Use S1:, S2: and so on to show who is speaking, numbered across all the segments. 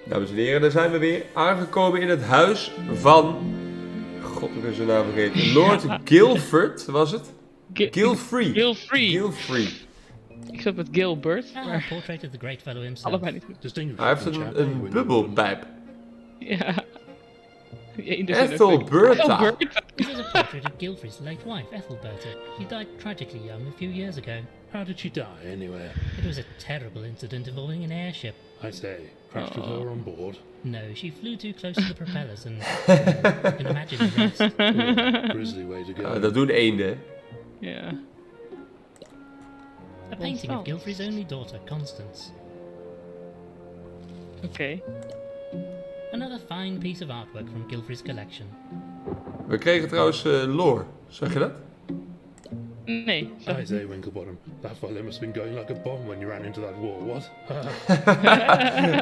S1: Dames en heren, daar zijn we weer aangekomen in het huis van... God, ik ben zijn naam vergeten. Lord Guilford, was het? Gilfrey. Gilfrey.
S2: Ik zat met Gilbert, maar
S3: Portrait of the great fellow himself.
S2: allebei niet goed.
S1: Hij heeft een bubbelpijp.
S2: Ja.
S1: Ethelberta.
S3: This is a portrait of Gilfrey's late wife, Ethelberta. She died tragically young a few years ago.
S4: How did she die, anyway?
S3: It was a terrible incident involving an airship.
S4: I say, crashed with her on board.
S3: No, she flew too close to the propellers and you can imagine the rest.
S4: Grisly way to go.
S1: Dat doen eenden.
S2: Ja.
S3: A painting of Gilfrey's only daughter, Constance.
S2: Oké.
S3: Another fine piece of artwork from Gilfrey's collection.
S1: We kregen trouwens lore. Zag je dat?
S2: Nee.
S4: I say, Winklebottom, that fella must have been going like a bomb when you ran into that wall, what?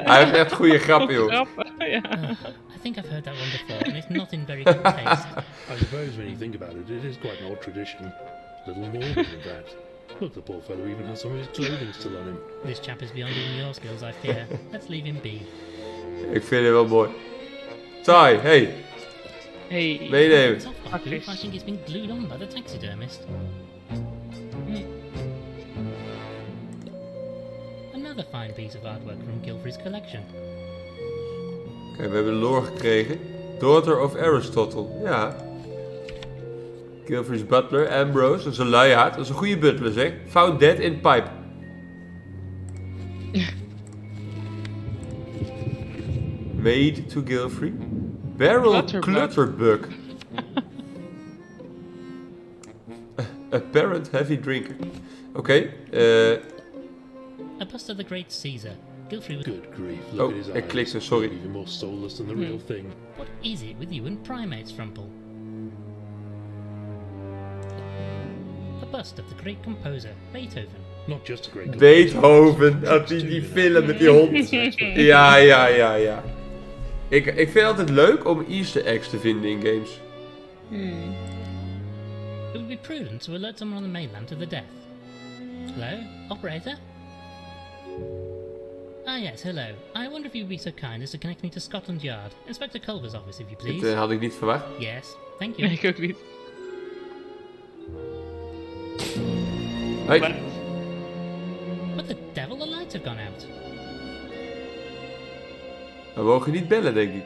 S1: Hij heeft echt goede grappen, joh.
S2: Grappen, ja.
S3: I think I've heard that one before and it's not in very good taste.
S4: I suppose when you think about it, it is quite an odd tradition. A little morbid, in fact. Look, the poor fellow even has some of his clothing still on him.
S3: This chap is beyond even your skills, I fear. Let's leave him be.
S1: Ik vind het wel mooi. Ty, hey.
S2: Hey.
S1: Meenemen.
S3: It's off by proof. I think it's been glued on by the taxidermist. Another fine piece of artwork from Gilfrey's collection.
S1: Oké, we hebben lore gekregen. Daughter of Aristotle. Ja. Gilfrey's butler, Ambrose. Dat is een luiaard. Dat is een goede butler, zeg. Found dead in pipe. Made to Gilfrey. Barrel clutterbug. Apparent heavy drinker. Oké.
S3: A bust of the great Caesar. Gilfrey was...
S4: Good grief, look at his
S1: ik
S4: eyes.
S1: klikte, sorry.
S4: Even more soulless than the real thing.
S3: What is it with you and primates, Frumple? A bust of the great composer, Beethoven.
S4: Not just a great
S1: Beethoven. Had die film met die hond. Ja. Ik vind het altijd leuk om easter eggs te vinden in games.
S3: It would be prudent to alert someone on the mainland to the death. Hello? Operator? Ah yes, hello. I wonder if you'd be so kind as to connect me to Scotland Yard. Inspector Culver's office, if you please.
S1: Dit had ik niet verwacht.
S3: Yes, thank you.
S2: Nee, ik ook niet.
S1: Hey.
S3: What the devil, the lights have gone out.
S1: We mogen niet bellen, denk ik.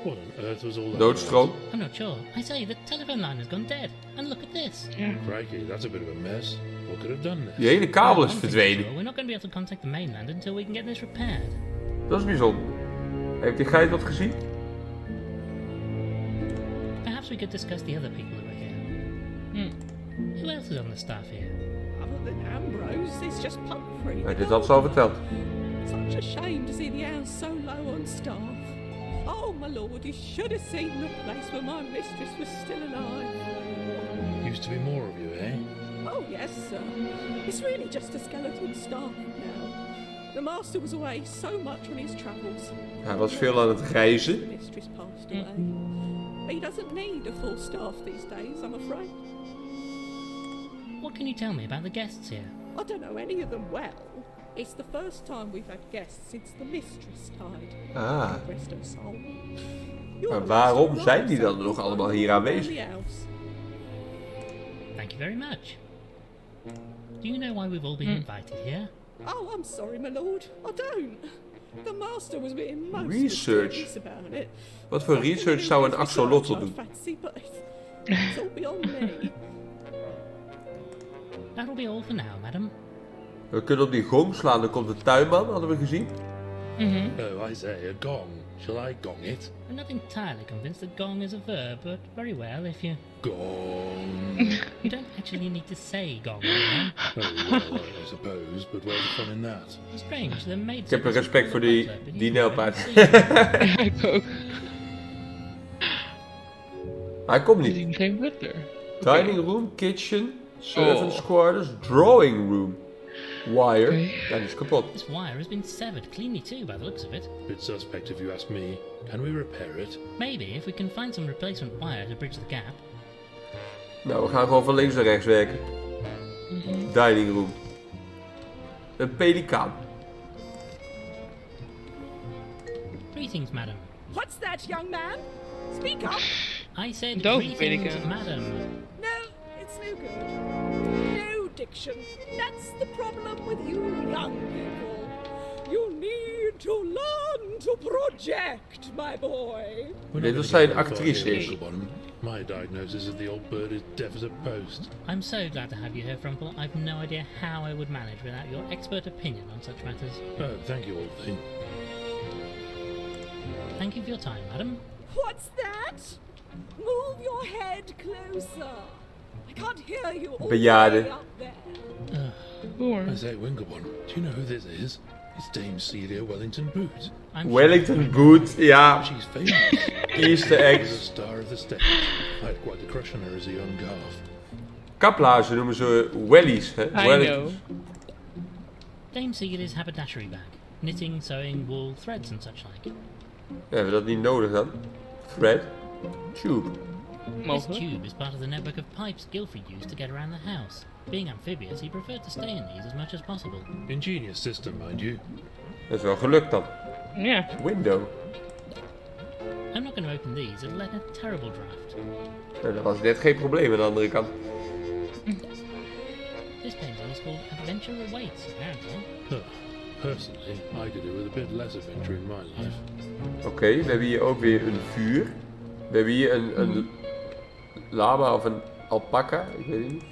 S4: What on earth was all that?
S1: Noodstroom.
S3: I'm not sure. I say, the telephone line has gone dead. And look at this.
S4: Crikey, that's a bit of a mess. What could have done this?
S1: Die hele kabel is
S3: One thing's
S1: verdwenen.
S3: sure, we're not going to be able to contact the mainland until we can get this repaired.
S1: Dat is bijzonder. Heeft die geit wat gezien?
S3: Perhaps we could discuss the other people who are here. Who else is on the staff here?
S5: Other than Ambrose, it's just Pumphrey.
S1: Ja, dit had ze al verteld.
S5: Such a shame to see the house so low on staff. Oh, my lord, you should have seen the place when my mistress was still alive.
S4: Used to be more of you, eh?
S5: Oh, yes, sir. It's really just a skeleton staff now. The master was away so much on his travels.
S1: Hij was veel aan het reizen.
S5: The mistress passed away. He doesn't need a full staff these days, I'm afraid.
S3: What can you tell me about the guests here?
S5: I don't know any of them well. It's the first time we've had guests since the mistress died.
S1: Ah.
S5: Rest her soul.
S1: Maar waarom zijn die dan nog allemaal hier aanwezig?
S3: Thank you very much. Do you know why we've all been invited here?
S5: Oh, I'm sorry, my lord. I don't. The master was being most
S1: Research.
S5: mysterious about it.
S1: Wat voor research zou een axolotl doen?
S5: Fancy, but it's all beyond me.
S3: That'll be all for now, madam.
S1: We kunnen op die gong slaan, dan komt de tuinman, hadden we gezien.
S4: Oh, I say, a gong. Shall I gong it?
S3: I'm not entirely convinced that gong is a verb, but very well if you...
S4: Gong.
S3: You don't actually need to say gong, you know?
S4: Oh, well, I suppose, but where's the fun in that?
S3: Strange, the maid...
S1: Ik heb respect voor die nijlpaard.
S2: Ik ook.
S1: Hij komt
S2: We
S1: niet.
S2: zien geen butler.
S1: Dining room, kitchen, servants quarters, drawing room. Wire. Ja, die is kapot.
S3: This wire has been severed cleanly too, by the looks of it.
S4: Bit suspect if you ask me. Can we repair it?
S3: Maybe if we can find some replacement wire to bridge the gap.
S1: Nou, we gaan gewoon van links naar rechts werken. Dining room. Een pelikaan.
S3: Greetings, madam.
S5: What's that, young man? Speak up.
S3: I said
S2: Don't
S3: greetings,
S2: speak.
S3: madam.
S5: No, it's no good. No diction. That's the problem with you young people. You need to learn to project, my boy.
S1: Dit is zijn actrice is.
S4: Winklebottom. My diagnosis is the old bird is deaf as a post.
S3: I'm so glad to have you here, Frumple. I've no idea how I would manage without your expert opinion on such matters.
S4: Oh, thank you, old thing.
S3: Thank you for your time, madam.
S5: What's that? Move your head closer. I can't hear you all the
S1: Bejaarde.
S5: way up there.
S2: Boer.
S4: I say, Winklebottom, do you know who this is? It's Dame Celia Wellington Boot.
S3: I'm
S1: Wellington Boot, ja.
S4: She's famous.
S1: Easter
S4: She's a
S1: eggs.
S4: star of the stage. I had quite a crush on her as a young calf.
S1: Kaplaarzen noemen ze wellies, hè?
S2: I know.
S1: Wellingtons.
S3: Dame Celia's haberdashery bag. Knitting, sewing, wool, threads and such like.
S1: Hebben we dat niet nodig dan? Thread? Tube.
S3: This
S2: Mogelijk.
S3: tube is part of the network of pipes Gilfrey used to get around the house. Being amphibious, he preferred to stay in these as much as possible.
S4: Ingenious system, mind you.
S1: Dat is wel gelukt dan.
S2: Ja.
S1: Window.
S3: I'm not going to open these, it'll let in a terrible draft.
S1: Nou, dat was net geen probleem aan de andere kant.
S3: This painting is called Adventure Awaits, apparently.
S4: Personally, I could do with a bit less adventure in my life.
S1: Oké, we hebben hier ook weer een vuur. We hebben hier een lama of een alpaca, ik weet het niet.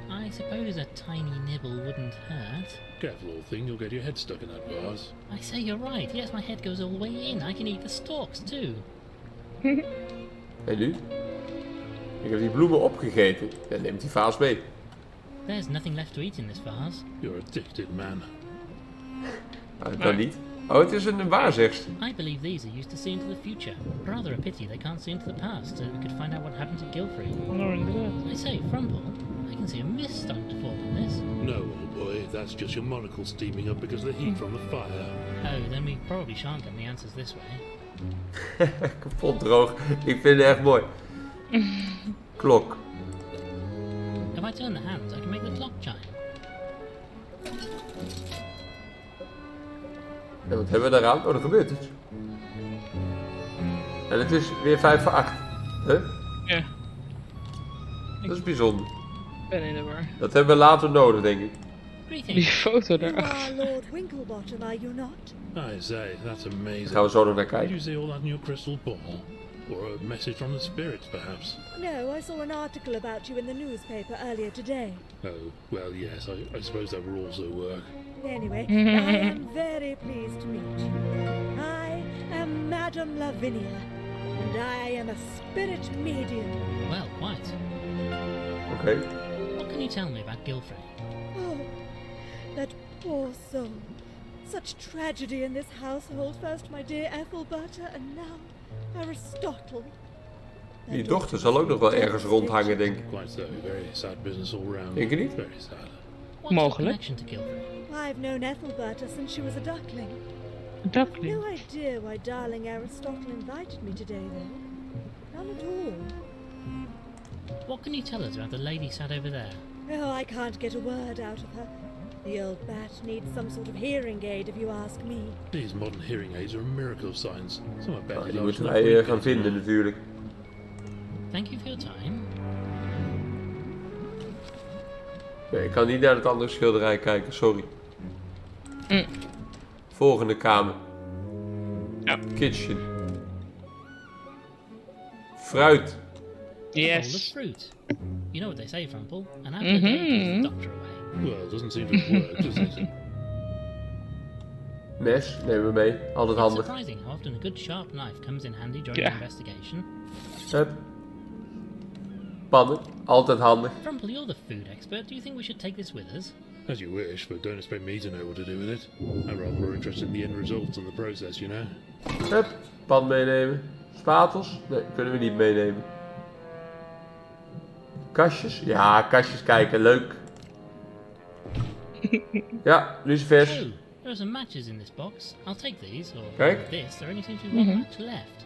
S3: I suppose a tiny nibble wouldn't hurt.
S4: Careful, old thing, you'll get your head stuck in that vase.
S3: I say you're right, yes, my head goes all the way in. I can eat the stalks too.
S1: En nu? Ik heb die bloemen opgegeten. Ja, neemt die vaas mee.
S3: There's nothing left to eat in this vase.
S4: You're addicted, man.
S1: Nou, dat niet. Oh, het is een waarzegster.
S3: I believe these are used to see into the future. Rather a pity they can't see into the past, so we could find out what happened to Gilfrey.
S2: Nou, inderdaad.
S3: I say, Frumple, I can see a mist starting to form on this.
S4: No, old boy, that's just your monocle steaming up because of the heat from the fire.
S3: Oh, then we probably shan't get the answers this way.
S1: Kapot droog. Ik vind het echt mooi. Klok.
S3: If I turn the hands, I can make the clock chime.
S1: En wat hebben we daaraan? Oh, er gebeurt iets. En het is weer 5 voor 8. Huh?
S2: Ja.
S1: Dat is bijzonder.
S2: Ik ben in de war.
S1: Dat hebben we later nodig, denk ik.
S2: Die
S3: Greetings.
S2: foto
S6: You
S2: daarachter.
S6: are Lord Winklebottom, are you not?
S4: I say, that's
S1: Daar
S4: amazing.
S1: gaan we zo nog naar
S4: Did you
S1: kijken.
S4: see all that in your crystal ball? Or a message from the spirits, perhaps?
S6: No, I saw an article about you in the newspaper earlier today.
S4: Oh, well, yes, I suppose that would also work.
S6: Anyway, I am very pleased to meet you. I am Madame Lavinia, and I am a spirit medium.
S3: Well, quite.
S1: Oké.
S3: What can you tell me about Gilfrey?
S6: Oh, that poor soul. Such tragedy in this household. First my dear Ethelberta, and now Aristotle.
S1: Die dochter zal ook nog wel ergens rondhangen, denk ik.
S4: Quite so, very sad business all round.
S1: Denk je niet?
S4: Very sad.
S3: What's your
S2: Mogelijk.
S3: connection to Gilfrey?
S6: I've known Ethelberta since she was a duckling.
S2: Duckling.
S6: No idea why darling Aristotle invited me today, though. None at all.
S3: What can you tell us about the lady sat over there?
S6: Oh, I can't get a word out of her. The old bat needs some sort of hearing aid, if you ask me.
S4: These modern hearing aids are a miracle of science. Some are
S1: Nou,
S4: better
S1: die
S4: large
S1: moeten
S4: enough
S1: wij
S4: for you
S1: gaan
S4: kids,
S1: vinden
S4: man.
S1: natuurlijk.
S3: Thank you for your time.
S1: Nee, ik kan niet naar het andere schilderij kijken, sorry. Volgende kamer.
S2: Ja.
S1: Kitchen. Fruit.
S3: A bowl of
S2: Yes.
S3: fruit. You know what they say, Frumple? An apple a day keeps the doctor away.
S4: Well, it doesn't seem to have worked, does it?
S1: Mes nemen we mee. Altijd
S3: It's
S1: handig.
S3: surprising how often a good sharp knife comes in handy during
S2: Yeah.
S3: an investigation.
S1: Hup. Pannen. Altijd handig.
S3: Frumple, you're the food expert. Do you think we should take this with us?
S4: As you wish, but don't expect me to know what to do with it. I'm rather more interested in the end results than the process, you know.
S1: Hup. Pan meenemen. Spatels? Nee, kunnen we niet meenemen. Kastjes? Ja, kastjes kijken. Leuk. Ja, lucifers.
S3: Oh, there are some matches in this box. I'll take these, or
S1: Kijk.
S3: this. There only seems to be one match left.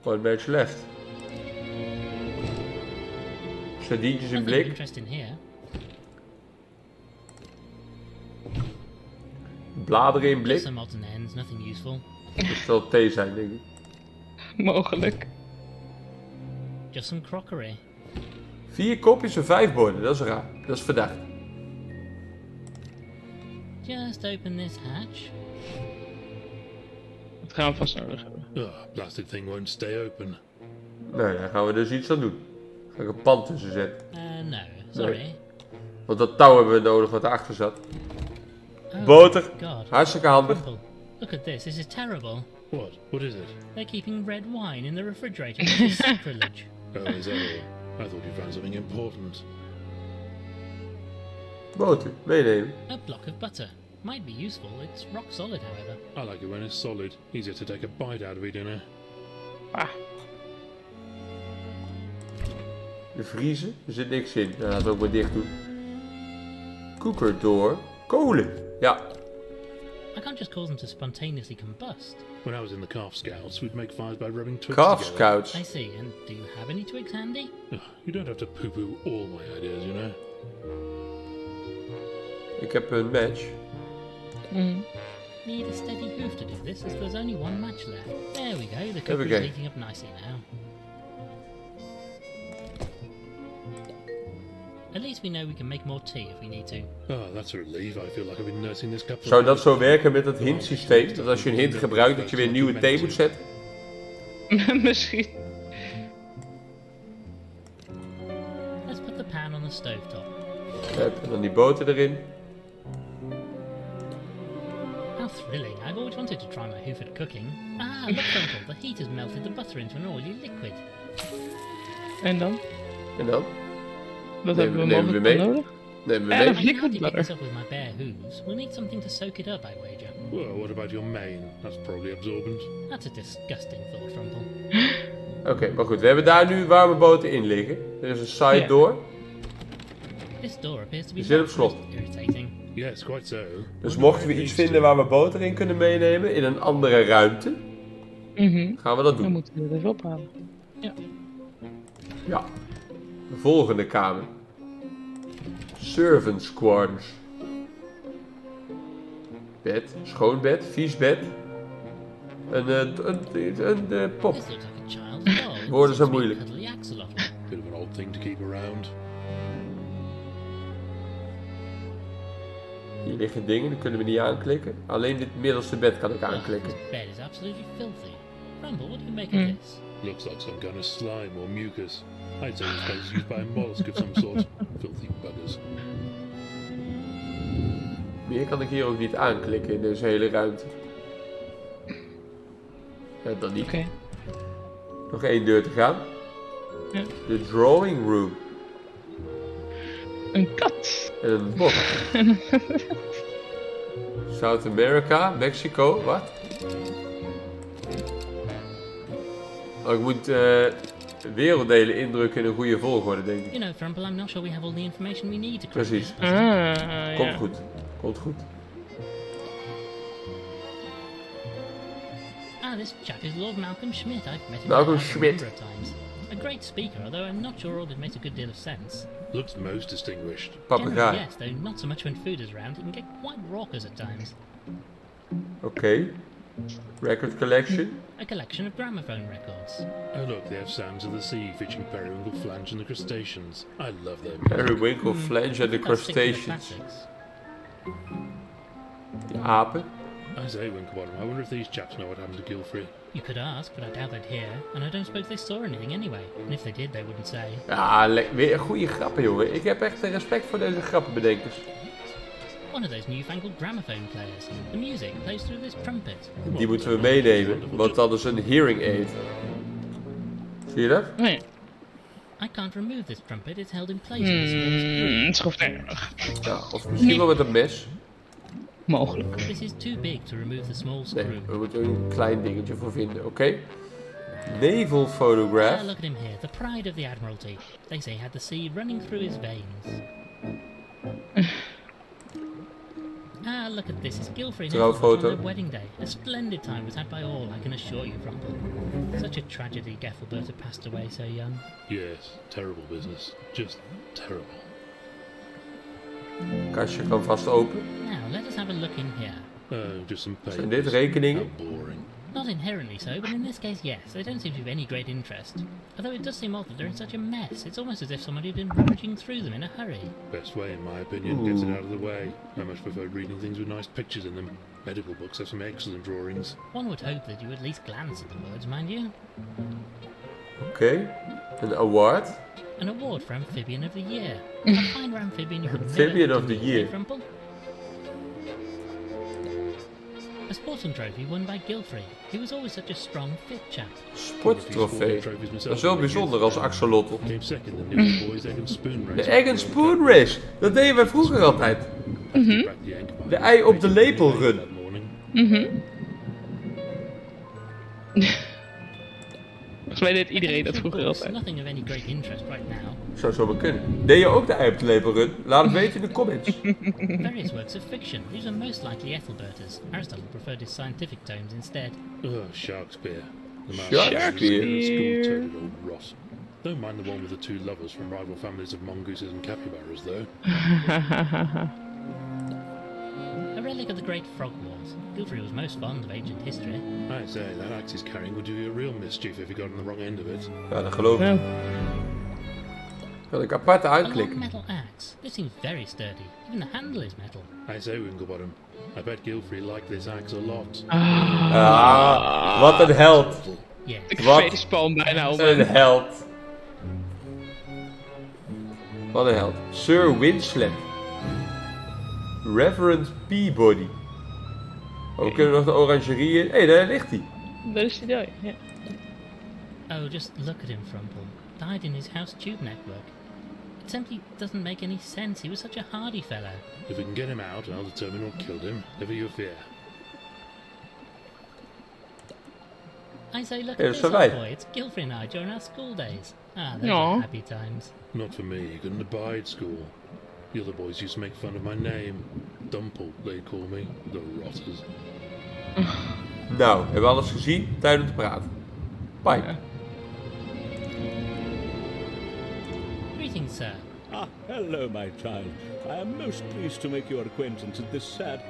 S1: One match left. Sardientjes in
S3: Nothing of
S1: blik.
S3: interest in here.
S1: Bladeren in
S3: Just
S1: blik.
S3: some odds and ends, nothing useful.
S1: Dat zal thee zijn, denk ik.
S2: Mogelijk.
S3: Just some crockery.
S1: 4 kopjes en 5 borden, dat is raar. Dat is verdacht.
S3: Just open this hatch.
S2: Dat gaan we vast nodig hebben.
S4: Plastic thing won't stay open.
S1: Nee, daar gaan we dus iets aan doen. Ga ik een pand tussen zetten.
S3: No, sorry.
S1: Want dat touw hebben we nodig wat erachter zat.
S3: Oh,
S1: Boter.
S3: God.
S1: Hartstikke handig.
S3: Crumple. Look at this is terrible.
S4: What? What is it?
S3: They're keeping red wine in the refrigerator. This is sacrilege.
S4: Oh, is that all? I thought you found something important.
S1: Boter, meenemen.
S3: A block of butter. Might be useful. It's rock solid, however.
S4: I like it when it's solid. Easier to take a bite out of it, you know.
S2: Ah,
S1: De vriezen, er zit niks in. Nou, laten we ook maar dicht doen. Koeker door. Kolen. Ja.
S3: I can't just cause them to spontaneously combust.
S4: When I was in the Calf Scouts, we'd make fires by rubbing twigs
S1: Calf
S4: together.
S1: Scouts.
S3: I see. And do you have any twigs handy?
S4: You don't have to poo-poo all my ideas, you know.
S1: Ik heb een match.
S3: Need a steady hoof to do this, as there's only one match left. There we go. The
S1: There we
S3: cooker
S1: go.
S3: is heating up nicely now. At least we know we can make more tea if we need to.
S4: Oh, that's a relief. I feel like I've been nursing this cup for
S1: Zou dat zo werken met het hintsysteem? Dat als je een hint gebruikt, dat je weer nieuwe thee moet zetten?
S2: misschien.
S3: Let's put the pan on the stovetop.
S1: En dan die boter erin.
S3: How thrilling. I've always wanted to try my hoof at cooking. Ah, look, Uncle. The heat has melted the butter into an oily liquid.
S2: En dan?
S1: En dan?
S2: Dat
S1: Nemen
S2: hebben we
S1: we
S2: mogelijk
S1: mee?
S2: nodig.
S1: Nemen we
S2: Ja,
S1: mee.
S2: dat-
S3: I can
S2: Liquid
S3: hardly pick
S2: butter.
S3: this up with my bare hooves. We'll need something to soak it up, I wager.
S4: Well, what about your mane? That's probably absorbent.
S3: That's a disgusting thought, Rumple.
S1: Oké, maar goed. We hebben daar nu warme boter in liggen. Er is een side
S2: Ja.
S1: door.
S3: This door appears to be
S1: Je zit op
S3: locked,
S1: slot.
S3: which is irritating.
S4: Yes, quite so.
S1: Dus mochten we iets vinden waar we boter in kunnen meenemen, in een andere ruimte, gaan we dat
S2: Dan
S1: doen.
S2: moeten we het even ophalen.
S1: Ja. De volgende kamer. Servants quarters. Bed, schoon bed, vies bed. Een pop.
S3: This looks like a child's doll.
S1: Woorden zijn
S3: Seems to be a
S1: moeilijk.
S3: cuddly axolotl.
S4: Bit of an odd thing to keep around.
S1: Hier liggen dingen, die kunnen we niet aanklikken. Alleen dit middelste bed kan ik
S3: Ugh,
S1: aanklikken.
S3: this bed is absolutely filthy. Rumble, what do you make of this?
S4: Looks like some kind of slime or mucus. I'd say this place is used by a mollusk of some sort. Filthy buggers.
S1: Meer kan ik hier ook niet aanklikken in deze hele ruimte. Ja, dan niet.
S2: Oké.
S1: Nog 1 deur te gaan.
S2: Ja.
S1: De drawing room.
S2: Een kat.
S1: En een bos. South America, Mexico, wat? Oh, ik moet werelddelen indrukken in een goede volgorde, denk ik.
S3: You know, Rumble, I'm not sure we have all the information we need to crack
S1: Precies.
S3: this puzzle.
S2: Ah,
S1: Komt
S2: ja.
S1: goed. Komt goed.
S3: Ah, this chap is Lord Malcolm Schmidt. I've met him
S1: Malcolm
S3: a
S1: Schmidt.
S3: number of times. A great speaker, although I'm not sure all of it makes a good deal of sense.
S4: Looks most distinguished.
S3: Generally,
S1: Papegaai.
S3: yes, though not so much when food is around. It can get quite raucous at times.
S1: Oké. Record collection.
S3: A collection of gramophone records.
S4: Oh look, they have Sounds of the Sea featuring Periwinkle, Flange and the Crustaceans. I love their music.
S1: Periwinkle, Flange and the
S3: Let's stick to the
S1: Crustaceans.
S3: classics.
S1: De apen.
S4: I say, Winklebottom, I wonder if these chaps know what happened to Gilfrey.
S3: You could ask, but I doubt they'd hear, and I don't suppose they saw anything anyway. And if they did, they wouldn't say.
S1: Ja, weer goede grappen, jongen. Ik heb echt respect voor deze grappenbedenkers.
S3: One of those newfangled gramophone players. The music plays through this trumpet.
S1: Die moeten we meenemen, want dat is een hearing aid. Zie je dat?
S2: Oh, ja.
S3: I can't remove this trumpet. It's held in place with a small screw.
S2: Het is gewoon erg.
S1: Ja, of misschien wel met een mes.
S2: Mogelijk.
S3: This is too big to remove the small
S1: Nee,
S3: screw.
S1: we moeten er een klein dingetje voor vinden, oké? Naval
S3: Ah,
S1: photograph.
S3: look at him here, the pride of the Admiralty. They say he had the sea running through his veins. Ah, look at this. It's Gilfrey and
S1: Trouwfoto.
S3: Ethelbert on their wedding day. A splendid time was had by all, I can assure you, Rumble. Such a tragedy Ethelbert passed away so young.
S4: Yes, terrible business. Just terrible.
S1: Kastje kan vast open.
S3: Now, let us have a look in here.
S4: Just some papers.
S1: Zijn dit rekeningen?
S4: How boring.
S3: Not inherently so, but in this case, yes. They don't seem to have any great interest. Although it does seem odd that they're in such a mess. It's almost as if somebody had been rummaging through them in a hurry.
S4: Best way, in my opinion, gets it out of the way. I much prefer reading things with nice pictures in them. Medical books have some excellent drawings.
S3: One would hope that you at least glance at the words, mind you.
S1: Oké. Een award.
S3: An award for Amphibian of the Year. A finer amphibian you could
S1: Amphibian
S3: never
S1: of the
S3: meet,
S1: Year.
S3: Frumple. A sporting trophy won by Gilfrey. He was always such a strong, fit chap.
S1: Sporttrofee. Dat is wel bijzonder als Axolotl.
S4: Came second in the old boys egg and spoon race.
S1: De egg and spoon race. Dat deden wij vroeger altijd. De ei op de lepel run.
S2: Volgens mij deed iedereen dat vroeger
S3: There's
S2: altijd.
S3: nothing of any great interest right now.
S1: Zou zo maar kunnen. Deed je ook de ei op de lepel run? Laat het weten in de comments.
S3: Various works of fiction. These are most likely Ethelbert's. Aristotle preferred his scientific tomes instead.
S4: Shakespeare. The
S1: Shakespeare.
S4: School-toted old Ross. Don't mind the one with the two lovers from rival families of mongooses and capybaras, though.
S3: A relic of the Great Frog Wars. Gilfrey was most fond of ancient history.
S4: I say, that axe he's carrying would do you a real mischief if you got on the wrong end of it.
S1: Ja, dat geloof ik.
S2: Nou,
S1: Kan ik apart
S3: A long
S1: aanklikken.
S3: metal axe. This seems very sturdy. Even the handle is metal.
S4: I say, Winklebottom, I bet Gilfrey liked this axe a lot.
S1: Ah, wat een held.
S3: Yes.
S2: ik
S1: Wat?
S2: facepalm bijna om
S1: Een
S2: hem.
S1: held. Wat een held. Sir Winslet. Reverend Peabody. Oh, we kunnen nog de orangerie in. Hé, daar ligt hij.
S2: Daar is hij dood, ja.
S3: Oh, just look at him, Frumple. Died in his house tube network. It simply doesn't make any sense. He was such a hardy fellow.
S4: If we can get him out, I'll determine what killed him. Never you fear.
S3: I say, look
S1: Hey,
S3: at this
S1: so
S3: old
S1: right.
S3: boy. It's Gilfrey and I during our school days. Ah, those
S2: Aw.
S3: are happy times.
S4: Not for me. He couldn't abide school. The other boys used to make fun of my name. Dumple, they'd call me. The rotters.
S1: Nou, hebben we alles gezien? Tijd om te praten. Bye.
S3: Greetings, sir.
S7: Ah, hello, my child. I am most pleased to make your acquaintance at this sad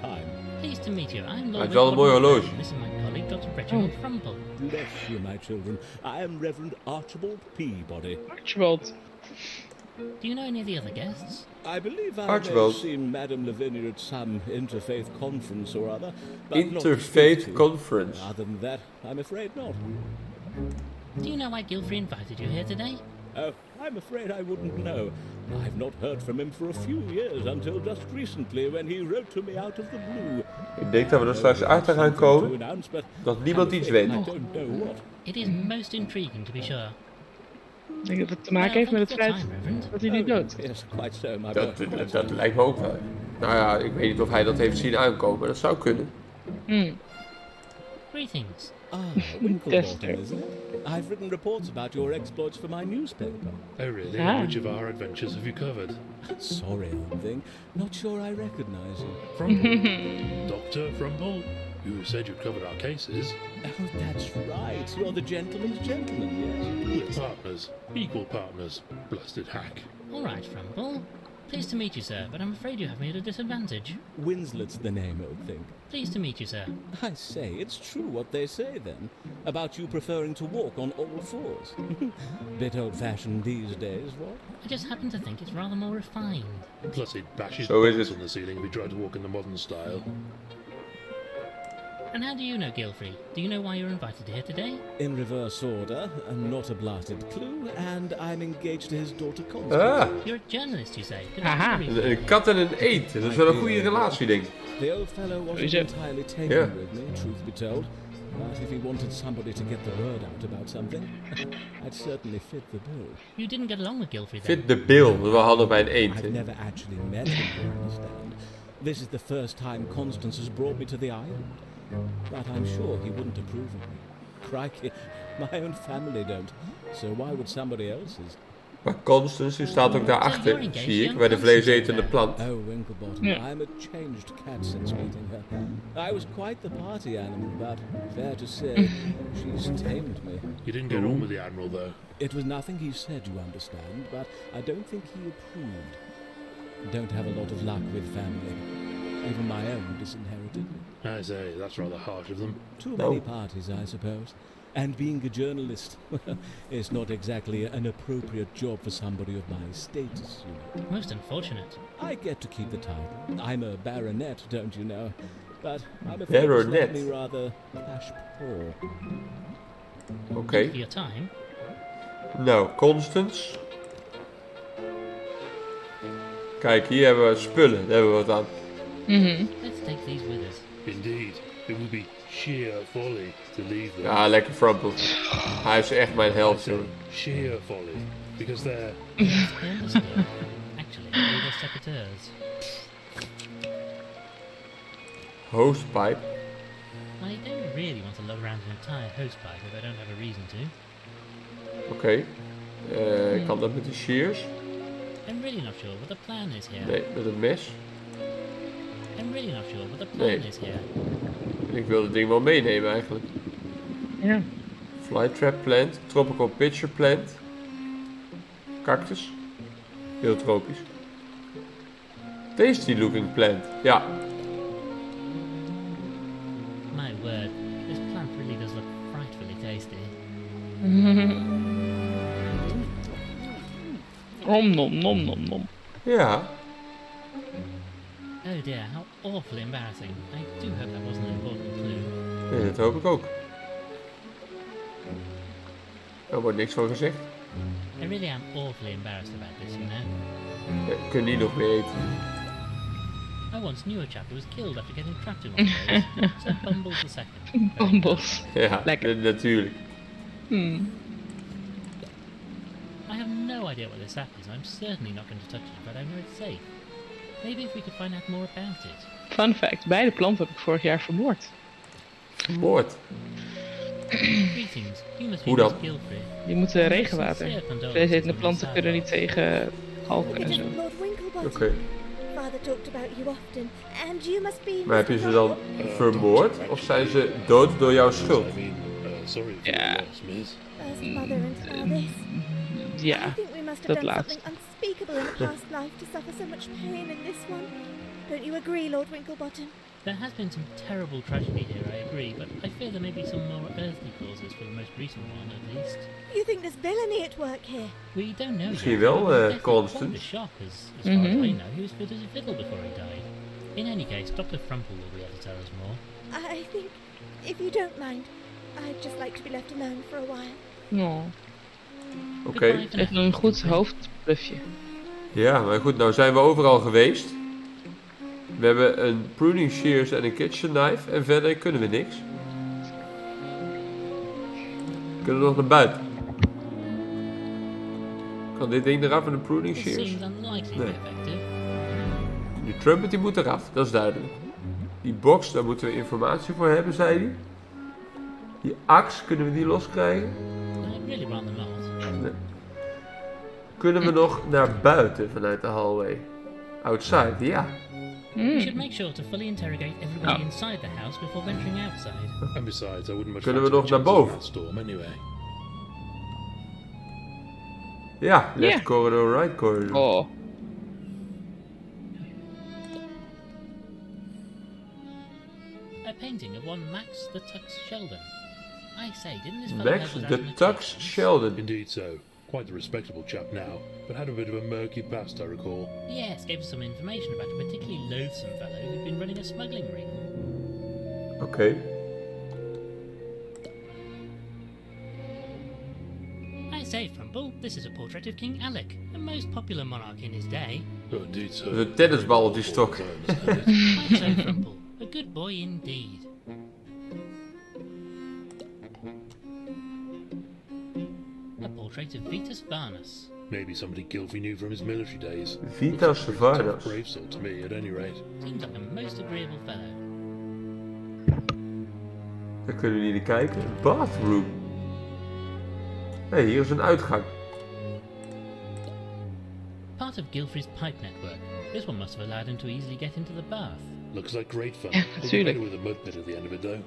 S7: time.
S3: Pleased to meet you. I'm
S1: Hij
S3: Lord
S1: heeft wel een mooi
S3: Winklebottom.
S1: horloge.
S3: This is my colleague, Dr. Reginald Frumple.
S7: Bless you, my children. I am Reverend Archibald Peabody.
S2: Archibald.
S3: Do you know any of the other guests?
S7: I believe I may
S1: Archibald.
S7: have seen Madame Lavinia at some interfaith conference or other. But not to
S1: Interfaith
S7: speak to.
S1: Conference.
S7: Other than that, I'm afraid not.
S3: Do you know why Gilfrey invited you here today?
S7: Oh, I'm afraid I wouldn't know. I've not heard from him for a few years until just recently when he wrote to me out of the blue.
S1: Ik denk dat we er straks achter gaan komen dat niemand iets weet.
S7: I don't know what.
S3: It is most intriguing, to be sure.
S2: Ik denk dat het te maken heeft met het feit dat hij niet dood is.
S7: Yes, quite so, my
S1: Dat,
S7: boy.
S1: dat, dat lijkt me ook wel. Nou ja, ik weet niet of hij dat heeft zien aankomen. Dat zou kunnen.
S3: Greetings.
S7: Ah, Winklebottom,
S2: Tester.
S7: isn't it? I've written reports about your exploits for my newspaper.
S4: Oh, really?
S2: Ah.
S4: Which of our adventures have you covered?
S7: Sorry, old thing. Not sure I recognize you.
S4: Frumple? Dr. Frumple? You said you'd covered our cases.
S7: Oh, that's right. You're the gentleman's gentleman, yes?
S4: We're partners. Equal partners. Blasted hack.
S3: All right, Frumple. Pleased to meet you, sir, but I'm afraid you have me at a disadvantage.
S7: Winslet's the name, old thing.
S3: Pleased to meet you, sir.
S7: I say, it's true what they say then, about you preferring to walk on all fours. Bit old-fashioned these days, what?
S3: I just happen to think it's rather more refined.
S4: Plus he'd bash his
S1: So is
S4: balls
S1: it-
S4: on the ceiling if he tried to walk in the modern style.
S3: And how do you know Gilfrey? Do you know why you're invited here today?
S7: In reverse order, not a blasted clue, and I'm engaged to his daughter Constance.
S1: Ah,
S3: You're a journalist, you say. Could
S2: Aha.
S3: I read
S1: een kat en een eend. Dat is wel een goede relatie, denk ik.
S7: The old fellow wasn't
S2: Sowieso.
S7: entirely taken
S1: Yeah.
S7: with me, truth be told. But if he wanted somebody to get the word out about something, I'd certainly fit the bill.
S3: You didn't get along with Gilfrey then?
S1: Fit de bil. We hadden bij een eend.
S7: I've
S1: hè.
S7: never actually met him, you understand. This is the first time Constance has brought me to the island. But I'm sure he wouldn't approve of me. Crikey, my own family don't. So why would somebody else's?
S1: Maar Constance, die staat ook daarachter, zie ik, bij de vleesetende plant.
S7: Oh, Winklebottom,
S2: Yeah.
S7: I'm a changed cat since meeting her. I was quite the party animal, but fair to say, she's tamed me.
S4: You didn't get on with the Admiral, though.
S7: It was nothing he said, you understand, but I don't think he approved. Don't have a lot of luck with family. even my own disinherited me.
S4: I say, that's rather harsh of them.
S7: Too
S1: No.
S7: many parties, I suppose. And being a journalist is not exactly an appropriate job for somebody of my status, you know.
S3: Most unfortunate.
S7: I get to keep the title. I'm a baronet, don't you know? But I'm afraid
S1: Baronet?
S7: it's me rather cash poor.
S1: Oké.
S3: For your time.
S1: Nou, Constance. Kijk, hier hebben we spullen. Daar hebben we wat aan.
S3: Let's take these with us.
S4: Indeed, it would be sheer folly to leave them.
S1: Ja, lekker Frumple. Hij is echt mijn
S4: I
S1: held,
S4: say
S1: jongen.
S4: sheer folly, because they're...
S3: Yes, I understood. Actually, we were secateurs.
S1: Hosepipe.
S3: I don't really want to lug around an entire hosepipe if I don't have a reason to.
S1: Oké. Kan dat met de shears?
S3: I'm really not sure what the plan is here.
S1: Nee, met een mes.
S3: I'm really not sure what the plan
S1: Nee.
S3: is here.
S1: Ik wil het ding wel meenemen eigenlijk.
S2: Ja.
S1: Flytrap plant, tropical pitcher plant, cactus, heel tropisch. Tasty looking plant, ja.
S3: My word, this plant really does look frightfully tasty.
S2: Om nom nom nom nom.
S1: Ja,
S3: Oh dear, how awfully embarrassing. I do hope that wasn't an important clue.
S1: nee, dat hoop ik ook. Er wordt niks van gezegd.
S3: I really am awfully embarrassed about this, you know.
S1: Ik kan niet nog meer eten.
S3: I once knew a chap who was killed after getting trapped in one of those. So Bumbles the second.
S2: Bambos.
S1: Ja,
S2: Lekker.
S1: natuurlijk.
S3: I have no idea what this sap is, and I'm certainly not going to touch it, but I know it's safe. Maybe if we could find out more about it.
S2: Fun fact, beide planten heb ik vorig jaar vermoord.
S1: Moord.
S3: Greetings, you must be
S1: Hoe dan?
S3: Miss Gilfrey.
S2: Die moeten regenwater.
S3: Sincere condolences
S2: Vleesetende
S3: on
S2: planten
S3: your
S2: kunnen niet tegen kalken en zo.
S6: Lord Winklebottom.
S1: Oké.
S6: Father talked about you often, and you must be...
S1: Maar heb je ze dan vermoord of zijn ze dood door jouw schuld?
S4: I mean, sorry for
S2: Yeah.
S4: your loss, miss.
S6: First mother and now this. I
S2: Ja,
S6: think we must have
S2: dat
S6: done
S2: laatst.
S6: something unspeakable in a past life to suffer so much pain in this one. Don't you agree, Lord Winklebottom?
S3: There has been some terrible tragedy here, I agree, but I fear there may be some more earthly causes for the most recent one, at least.
S6: You think there's villainy at work here?
S3: We don't know
S1: Misschien
S3: yet,
S1: wel,
S3: but it was definitely
S1: Constance.
S3: quite a shock, as far as I know. He was fit as a fiddle before he died. In any case, Dr. Frumple will be able to tell us more.
S6: I think, if you don't mind, I'd just like to be left alone for a while.
S2: Oh,
S1: Oké.
S3: Goodbye for
S2: even
S3: now,
S2: een goed
S3: Gilfrey.
S2: hoofdplufje.
S1: Ja, maar goed, nou zijn we overal geweest. We hebben een pruning shears en een kitchen knife en verder kunnen we niks. Kunnen we nog naar buiten? Kan dit ding eraf en een pruning
S3: It
S1: shears?
S3: seems unlikely to be
S1: Nee.
S3: effective.
S1: Die trumpet die moet eraf, dat is duidelijk. Die box, daar moeten we informatie voor hebben, zei hij. Die aks, kunnen we die loskrijgen?
S3: I'd really rather not.
S1: Nee. Kunnen we nog naar buiten vanuit de hallway? Outside, ja.
S3: We should make sure to fully interrogate everybody
S2: Oh.
S3: inside the house before venturing outside.
S4: And besides, I wouldn't much
S1: Kunnen we
S4: fancy
S1: nog
S4: the
S1: naar
S4: chances of
S1: boven?
S4: that storm anyway.
S1: Ja, left
S2: Ja.
S1: corridor, right corridor.
S2: Oh,
S3: A painting of one Max the Tux Sheldon. I say, didn't this fellow
S1: Max
S3: help us out
S1: de
S3: in the
S1: Tux
S3: kitchen?
S1: Sheldon.
S4: Indeed so. Quite a respectable chap now, but had a bit of a murky past, I recall.
S3: Yes, gave us some information about a particularly loathsome fellow who'd been running a smuggling ring.
S1: Oké.
S3: I say, Frumple, this is a portrait of King Alec, a most popular monarch in his day.
S4: Oh, indeed so.
S1: De tennisbal op die stok.
S4: I understand it.
S3: Quite so, Frumple. A good boy indeed. A portrait of Vitus Varnus.
S4: Maybe somebody Gilfrey knew from his military days.
S1: Vitas
S4: Tough,
S1: Varnus.
S4: brave sort to me, at any rate.
S3: Seems like a most agreeable fellow.
S1: Daar kunnen we niet naar kijken. Bathroom. Hé, hier is een uitgang.
S3: Part of Gilfrey's pipe network. This one must have allowed him to easily get into the bath.
S4: Looks like great fun.
S2: Ja,
S4: Would be
S2: natuurlijk.
S4: better with a mud pit at the end of it, though.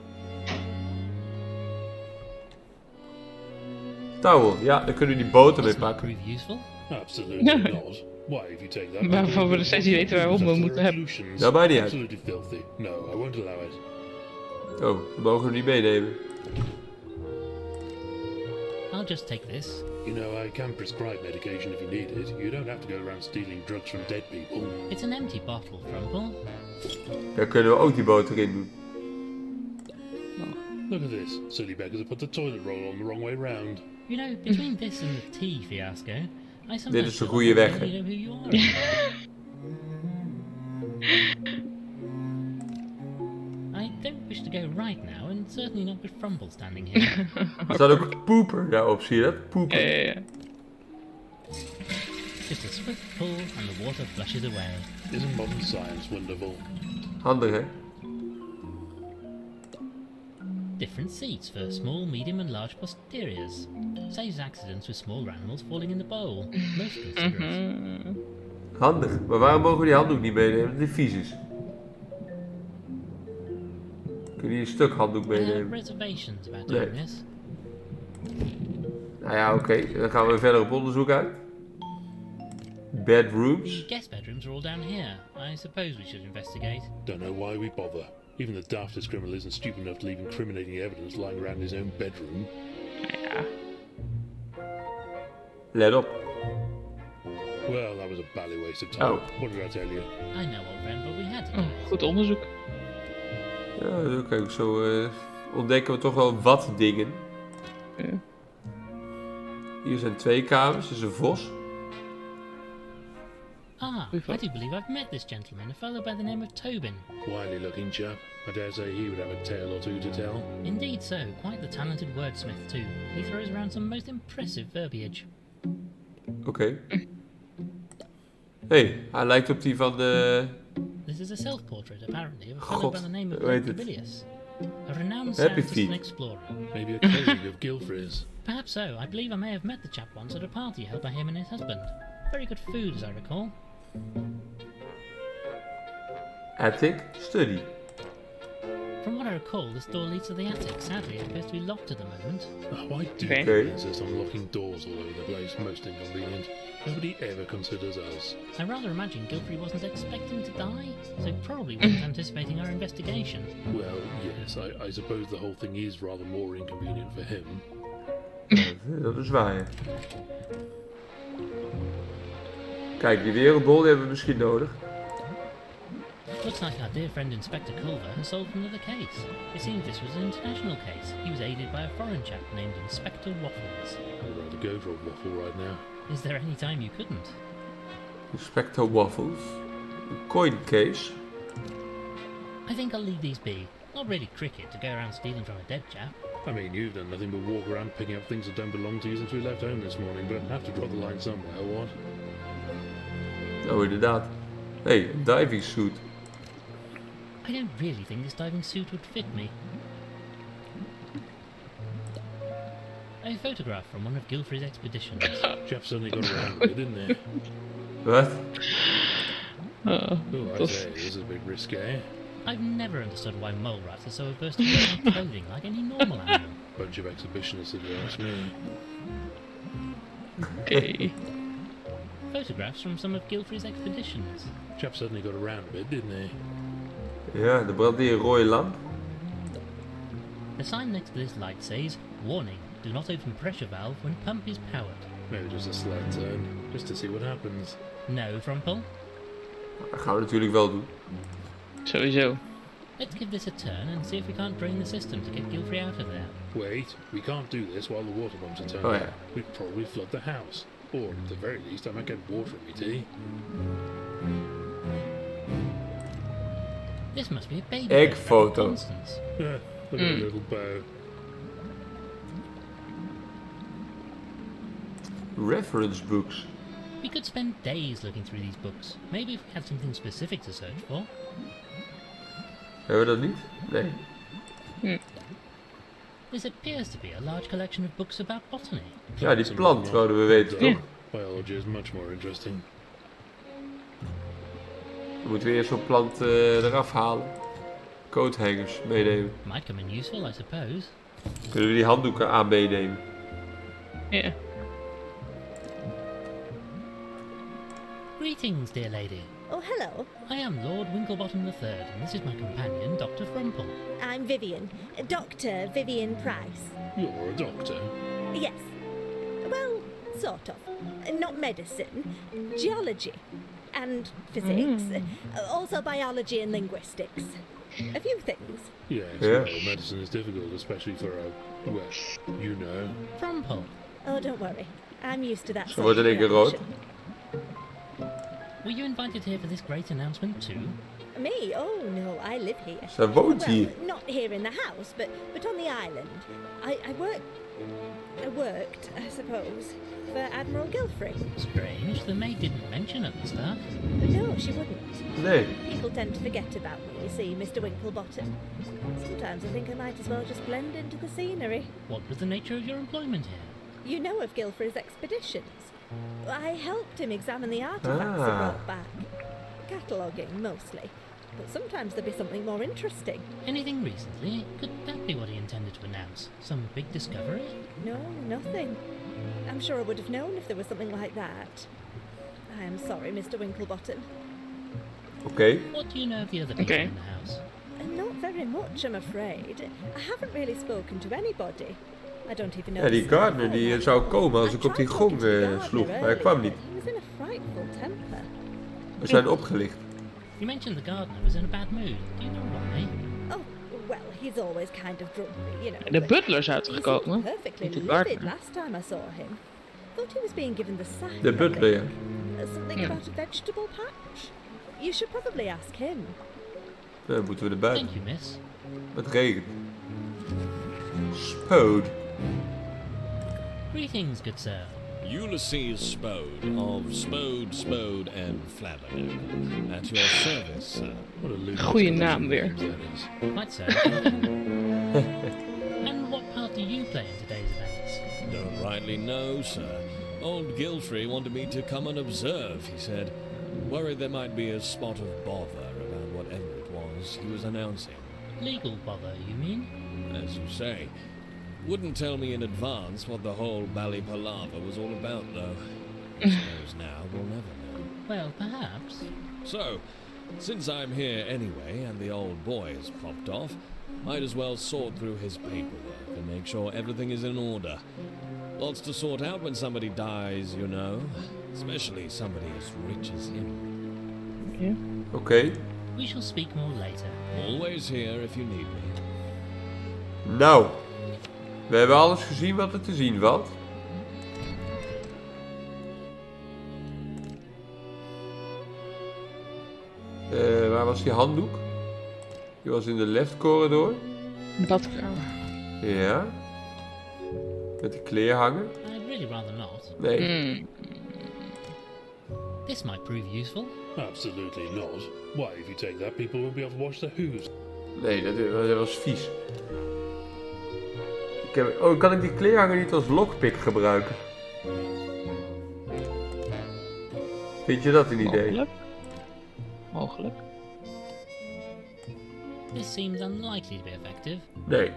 S1: Towel. Ja, daar kunnen we die boter mee
S3: This might
S1: pakken.
S3: prove useful.
S4: Absolutely not. Why, if you take that...
S2: Waarvan we nog steeds niet weten waarom we moeten hebben.
S1: Dat maakt niet uit.
S4: Absolutely filthy. No, I won't allow it.
S1: Oh, we mogen hem niet meenemen.
S3: I'll just take this.
S4: You know, I can prescribe medication if you need it. You don't have to go around stealing drugs from dead people.
S3: It's an empty bottle, Frumple.
S1: Daar kunnen we ook die boter in doen.
S4: Look at this. Silly beggars have put the toilet roll on the wrong way round.
S3: You know, between this and the tea fiasco, I sometimes
S1: Dit is de
S3: feel
S1: goede
S3: like I
S1: weg,
S3: don't
S1: hè?
S3: know who you are anymore. I don't wish to go right now, and certainly not with Frumple standing here.
S1: Er staat ook pooper daarop, zie je dat? Pooper.
S2: Ja.
S3: Just a swift pull and the water flushes away.
S4: Isn't modern science wonderful?
S1: Handig, hè?
S3: Different seats for small, medium and large posteriors. Saves accidents with smaller animals falling in the bowl. Most considerate.
S1: Handig. Maar waarom mogen we die handdoek niet meenemen? Dat die vies is. Kun je een stuk handdoek
S3: I have
S1: meenemen?
S3: reservations about
S1: Nee.
S3: doing this.
S1: Nou ja, oké. Dan gaan we verder op onderzoek uit. Bedrooms.
S3: The guest bedrooms are all down here. I suppose we should investigate.
S4: Don't know why we bother. Even the daftest criminal isn't stupid enough to leave incriminating evidence lying around his own bedroom.
S2: Ja.
S1: Let op.
S4: Well, that was a bally waste of time.
S1: Oh.
S4: What did I tell you?
S3: I know, old friend, but we had to do
S2: Oh,
S3: it.
S2: goed onderzoek.
S1: Ja, kijk, zo ontdekken we toch wel wat dingen.
S2: Ja.
S1: Hier zijn 2 kamers. Dit is een vos.
S3: Ah, I do believe I've met this gentleman, a fellow by the name of Tobin.
S4: Wily looking chap. I dare say he would have a tale or two to tell.
S3: Indeed so, quite the talented wordsmith too. He throws around some most impressive verbiage.
S1: Oké. Hey, hij lijkt op die van de...
S3: This is a self-portrait, apparently, of a fellow
S1: God,
S3: by the name of
S1: hoe heet het?
S3: Gabilius. A renowned
S1: Happy
S3: scientist
S1: feet.
S3: and explorer.
S4: Maybe a colleague of Gilfrey's.
S3: Perhaps so. I believe I may have met the chap once at a party held by him and his husband. Very good food, as I recall.
S1: Attic Study.
S3: From what I recall, this door leads to the attic. Sadly, it appears to be locked at the moment.
S4: Oh, why do
S2: Okay.
S4: people insist on locking doors all over the place? Most inconvenient. Nobody ever considers us.
S3: I rather imagine Gilfrey wasn't expecting to die, so probably wasn't anticipating our investigation.
S4: Well, yes, I suppose the whole thing is rather more inconvenient for him.
S1: Dat is waar, ja. Kijk, die wereldbol die hebben we misschien nodig.
S3: Looks like our dear friend Inspector Culver has solved another case. It seems this was an international case. He was aided by a foreign chap named Inspector Waffles.
S4: I'd rather go for a waffle right now.
S3: Is there any time you couldn't?
S1: Inspector Waffles. Een coin case.
S3: I think I'll leave these be. Not really cricket to go around stealing from a dead chap.
S4: I mean, you've done nothing but walk around picking up things that don't belong to you since we left home this morning, but have to draw the line somewhere, what?
S1: Oh, inderdaad. Hey, een diving suit.
S3: I don't really think this diving suit would fit me. A photograph from one of Gilfrey's expeditions.
S4: Chap suddenly got around with it, didn't he?
S1: Wat?
S4: Oh, I say, this is a bit risque.
S3: I've never understood why mole rats are so averse to wearing clothing like any normal animal.
S4: Bunch of exhibitionists, if you ask me.
S2: Oké.
S3: Photographs from some of Gilfrey's expeditions.
S4: Chap suddenly got around a bit, didn't he?
S1: Ja, er brandt hier een rode lamp.
S3: The sign next to this light says, "Warning, do not open pressure valve when pump is powered."
S4: Maybe just a slight turn, just to see what happens.
S3: No, Frumple.
S1: Dat gaan we natuurlijk wel doen.
S2: Sowieso.
S3: Let's give this a turn and see if we can't drain the system to get Gilfrey out of there.
S4: Wait, we can't do this while the water pumps are turned
S1: Oh,
S4: on.
S1: yeah.
S4: We'd probably flood the house. Or, at the very least, I might get water in my tea.
S3: This must be a baby
S1: Egg
S3: photograph of
S1: photo.
S3: Constance.
S4: Look at the little bow.
S1: Reference books.
S3: We could spend days looking through these books. Maybe if we had something specific to search for.
S1: Hebben we dat niet? Nee.
S3: This appears to be a large collection of books about botany.
S1: Ja, die plant wouden we weten toch?
S4: Biology is much more interesting.
S1: Dan moeten we eerst zo'n plant eraf halen. Coathangers meenemen.
S3: Might come in useful, I suppose.
S1: Kunnen we die handdoeken aan meenemen?
S2: Ja.
S3: Greetings, dear lady.
S6: Oh, hello.
S3: I am Lord Winklebottom III, and this is my companion, Dr. Frumple.
S6: I'm Vivian. Dr. Vivian Price.
S4: You're a doctor.
S6: Yes. Well, sort of. Not medicine. Geology. And physics. Also biology and linguistics. A few things.
S4: Yes,
S1: Yeah.
S4: well, medicine is difficult, especially for a, well, you know.
S3: Frumple.
S6: Oh, don't worry. I'm used to that
S1: Ze
S6: sort of
S1: worden in één keer rood.
S6: reaction.
S3: Were you invited here for this great announcement too?
S6: Me? Oh, no, I live here.
S1: Ze woont
S6: Well,
S1: hier.
S6: not here in the house, but on the island. I worked, I suppose, for Admiral Gilfrey.
S3: Strange, the maid didn't mention at the start.
S6: No, she wouldn't.
S1: Nee.
S6: People tend to forget about me, you see, Mr. Winklebottom. Sometimes I think I might as well just blend into the scenery.
S3: What was the nature of your employment here?
S6: You know of Gilfrey's expeditions. I helped him examine the artifacts he
S1: Ah.
S6: brought back. Cataloguing, mostly. But sometimes there'd be something more interesting.
S3: Anything recently? Could that be what he intended to announce? Some big discovery?
S6: No, nothing. I'm sure I would have known if there was something like that. I am sorry, Mr. Winklebottom.
S1: Oké.
S3: What do you know of the other people
S2: Okay.
S3: in the house?
S6: Not very much, I'm afraid. I haven't really spoken to anybody. I don't even know.
S1: Ja, die
S6: his name
S1: gardener die
S6: well.
S1: zou komen als
S6: I
S1: ik op die
S6: tried talking
S1: gong
S6: to the gardener
S1: sloeg, maar hij
S6: earlier,
S1: kwam niet.
S6: but He was in a frightful temper.
S1: We zijn opgelicht.
S3: You mentioned the gardener was in a bad mood. Do you know why?
S6: Oh, well, he's always kind of grumpy, you know.
S2: De
S6: but
S2: butler is
S6: he seemed
S2: uitgekomen.
S6: perfectly
S2: Niet de
S6: livid
S2: gardener.
S6: last time I saw him. Thought he was being given the sack.
S1: De
S6: I
S1: butler, ja.
S6: think. Something
S2: Yeah.
S6: about a vegetable patch. You should probably ask him.
S1: Dan moeten we erbij.
S3: Thank you, miss.
S1: Het regent. Spood.
S3: Greetings, good sir.
S8: Ulysses Spode of Spode, and Flabbernook. At your service, sir.
S4: What a ludicrous
S2: Goeie naam weer.
S4: that is.
S3: Quite so. And what part do you play in today's events?
S8: Don't rightly know, sir. Old Gilfrey wanted me to come and observe, he said. Worried there might be a spot of bother about whatever it was he was announcing.
S3: Legal bother, you mean?
S8: As you say. Wouldn't tell me in advance what the whole bally palaver was all about, though. Suppose now we'll never know.
S3: Well, perhaps.
S8: So, since I'm here anyway and the old boy has popped off, might as well sort through his paperwork and make sure everything is in order. Lots to sort out when somebody dies, you know. Especially somebody as rich as him.
S2: Ja.
S1: Oké.
S3: We shall speak more later.
S8: Always here if you need me.
S1: Nou. We hebben alles gezien wat er te zien valt. Waar was die handdoek? Die was in de left corridor.
S2: Badkamer.
S1: Ja. Met de kleerhanger.
S3: I'd really rather not.
S1: Nee.
S3: This might prove useful.
S4: Absolutely not. Why, if you take that, people won't be able to wash their hooves.
S1: Nee, dat was vies. Kan ik die kleerhanger niet als lockpick gebruiken? Vind je dat een idee?
S2: Mogelijk. Mogelijk.
S3: This seems unlikely to be effective.
S1: Nee.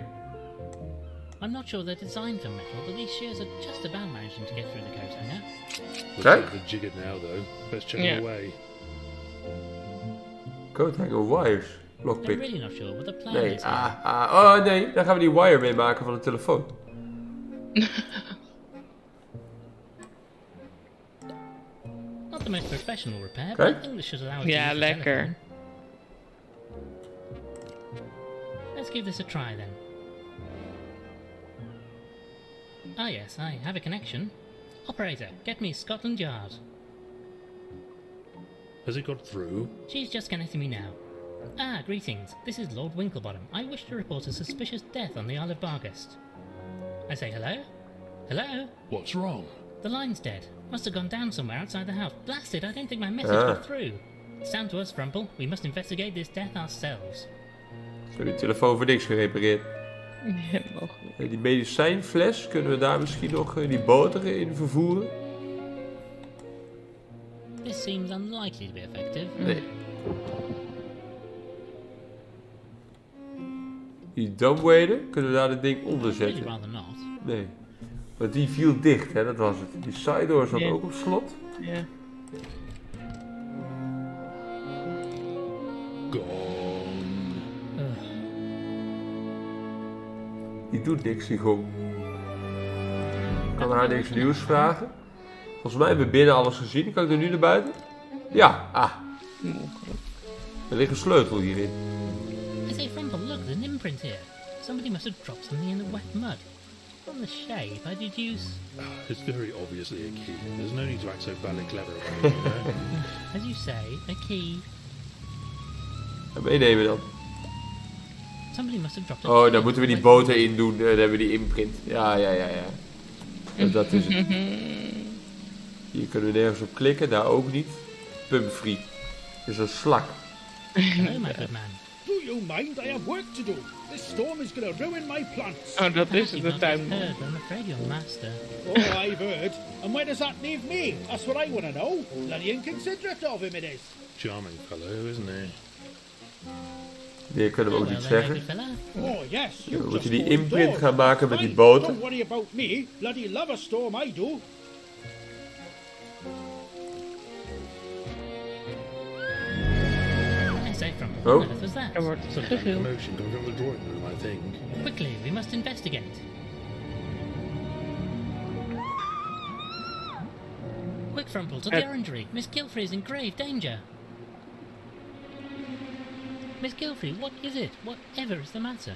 S3: I'm not sure they're designed for metal, but these shears are just about managing to get through the coat hanger.
S4: Looks
S1: Kijk.
S4: like they're jiggered now, though. Let's check
S2: Yeah.
S4: them away.
S1: Coat hanger wires.
S3: I'm
S1: Lockpick.
S3: really not sure what the plan
S1: Nee.
S3: is here.
S1: Oh nee, daar gaan we die wire mee maken van de telefoon.
S3: Not the most professional repair, but
S1: Kijk.
S3: I think this should allow us to
S2: Ja,
S3: use the
S2: lekker.
S3: telephone. Let's give this a try then. Ah yes, I have a connection. Operator, get me Scotland Yard.
S4: Has it got through?
S3: She's just connecting me now. Ah, greetings. This is Lord Winklebottom. I wish to report a suspicious death on the Isle of Bargast. I say hello? Hello?
S4: What's wrong?
S3: The line's dead. Must have gone down somewhere outside the house. Blasted, I don't think my message got through. It's down to us, Frumple. We must investigate this death ourselves.
S1: Ze hebben die telefoon voor niks gerepareerd.
S2: Ja, mogelijk.
S1: Die medicijnfles, kunnen we daar misschien nog die boter in vervoeren?
S3: This seems unlikely to be effective.
S1: Nee. Die dumbwaiter, kunnen we daar het ding onder
S3: Really
S1: zetten?
S3: rather not.
S1: Nee. Want die viel dicht, hè, dat was het. Die sidedoor zat
S2: Ja.
S1: ook op slot.
S2: Ja.
S1: Die doet niks, die gong. Ik kan haar niks nieuws vragen. Volgens mij hebben we binnen alles gezien. Kan ik er nu naar buiten? Ja, er ligt een sleutel hierin.
S3: I say, Frumple, look, there's an imprint here. Somebody must have dropped something in the wet mud. From the shape, I deduce...
S4: It's very obviously a key. There's no need to act so badly clever about it, you know?
S3: As you say, a key.
S1: Meenemen dan.
S3: Somebody must have dropped
S1: Oh, dan moeten we die boter in doen. Dan hebben we die imprint. Ja. Dat is het. Hier kunnen we nergens op klikken. Daar ook niet. Pumpfree. Is een slak.
S3: Hello, my good man.
S9: Do you mind? I have work to do. This storm is going to ruin my plants.
S2: Oh, dat is
S3: You've
S2: de
S3: not yet
S2: tuin.
S3: heard, but I'm afraid your master...
S9: Oh, I've heard. And where does that leave me? That's what I want to know. Bloody inconsiderate of him it is.
S4: Charming fellow, isn't he?
S1: Die kunnen we ook
S3: Well,
S1: niet
S3: then,
S1: zeggen.
S3: my good fella.
S9: Oh, yes.
S1: We
S9: You
S1: moeten
S9: just
S1: die
S9: hold the
S1: imprint
S9: door.
S1: gaan maken met die
S9: Fine,
S1: boter.
S9: Don't worry about me. Bloody love a storm, I do.
S3: I say, Frumple,
S1: Oh.
S3: what on earth was that?
S2: Er wordt
S4: Some
S2: te
S4: kind of
S2: veel.
S4: commotion coming from the drawing room, I think.
S3: Quickly, we must investigate. Quick, Frumple, to the orangery. Miss Gilfrey is in grave danger. Miss Gilfrey, what is it? Whatever is the matter?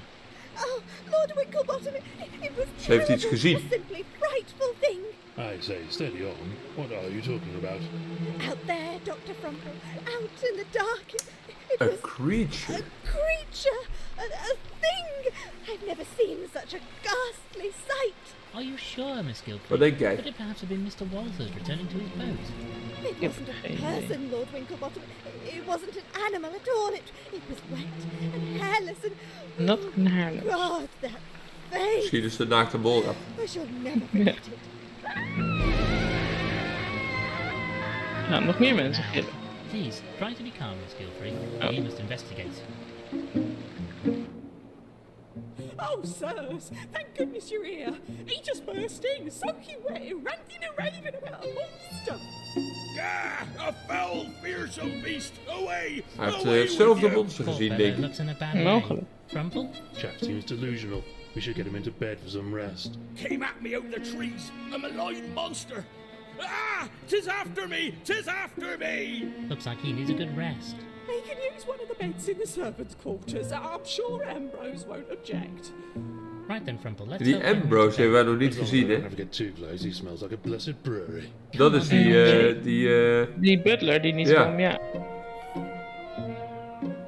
S6: Oh, Lord Winklebottom, it was
S1: Ze heeft iets
S6: terrible,
S1: gezien.
S6: a simply frightful thing.
S4: I say, steady on. What are you talking about?
S6: Out there, Dr. Frumple, out in the dark. It
S1: A
S6: was
S1: creature.
S6: a creature, a thing. I've never seen such a ghastly sight.
S3: Are you sure, Miss Gilfrey?
S1: Wat denk jij?
S3: Could it perhaps have been Mr. Walters returning to his boat?
S6: It wasn't a person, Lord Winklebottom. It wasn't an animal at all. It was wet and hairless and...
S2: Not een haarlem.
S6: God, that face.
S1: Misschien is de naakte molrat.
S6: I shall never forget it.
S2: Nou, nog meer mensen gillen.
S3: Please, try to be calm, Miss Gilfrey.
S2: Oh.
S3: We must investigate.
S5: Oh, sirs, thank goodness you're here. He just burst in, soaking wet, ranting and raving about a monster.
S9: Ah, a foul, fearsome beast. Away!
S1: Hij heeft zelf de monster
S3: Poor
S1: gezien,
S3: fellow
S1: denk ik.
S3: looks in a bad way.
S2: Mogelijk.
S3: Frumple?
S4: Chap seems delusional. We should get him into bed for some rest.
S9: Came at me out of the trees. A malign monster. Ah! 'Tis after me! 'Tis after me!
S3: Looks like he needs a good rest.
S5: He can use one of the beds in the servants' quarters. I'm sure Ambrose won't object.
S3: Right then, Frumple, let's
S1: Die
S3: help him
S1: Ambrose
S3: into
S1: hebben wij nog
S4: As
S1: niet
S4: long as
S1: gezien,
S4: I don't
S1: hè?
S4: have to get too close, he smells like a blessed brewery.
S1: Dat is die
S2: Die butler die niet
S1: Ja.
S2: kwam, ja.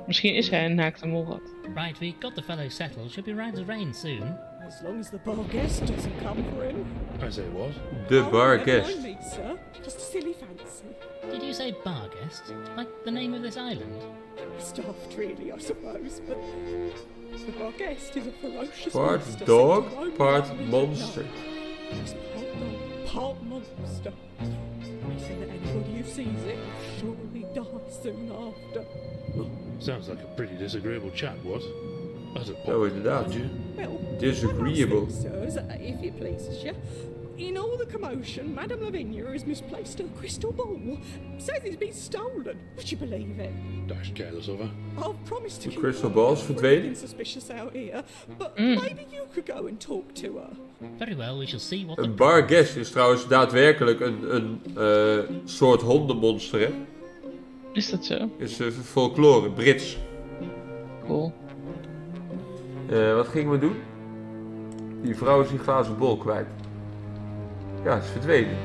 S2: Misschien is hij een naakte molrat.
S3: bed. Right, we got the fellow settled. Should be right as rain soon.
S5: As long as the bar guest doesn't come for him.
S4: I say what?
S1: de
S5: Oh,
S1: bar
S5: never
S1: guest.
S5: mind me, sir. Just a silly fancy.
S3: Did you say bar guest? Like the name of this island?
S5: Stuffed, really, I suppose, but the bar guest is a ferocious
S1: Part
S5: monster.
S1: dog,
S5: sent to roam
S1: part
S5: around in the night.
S1: monster.
S5: He's part dog, part monster. They say that anybody who sees it will surely die soon after.
S4: Sounds like a pretty disagreeable chap, what? That's a
S1: Oh, inderdaad.
S4: you?
S5: Well,
S1: Disagreeable.
S5: one last thing, sirs, if it pleases you. In all the commotion, Madame Lavinia has misplaced her crystal ball. Says it's been stolen. Would you believe it?
S4: Dash careless of her.
S5: I've promised to
S1: The
S5: keep
S1: crystal
S5: an eye
S1: ball's
S5: out for
S1: verdwenen?
S5: anything suspicious out here, but maybe you could go and talk to her.
S3: Very well, we shall see what the...
S1: Een bar guest is trouwens daadwerkelijk een soort hondenmonster, hè?
S2: Is dat zo?
S1: Is folklore, Brits.
S2: Cool.
S1: Wat gingen we doen? Die vrouw is die glazen bol kwijt. Ja, het is verdwenen.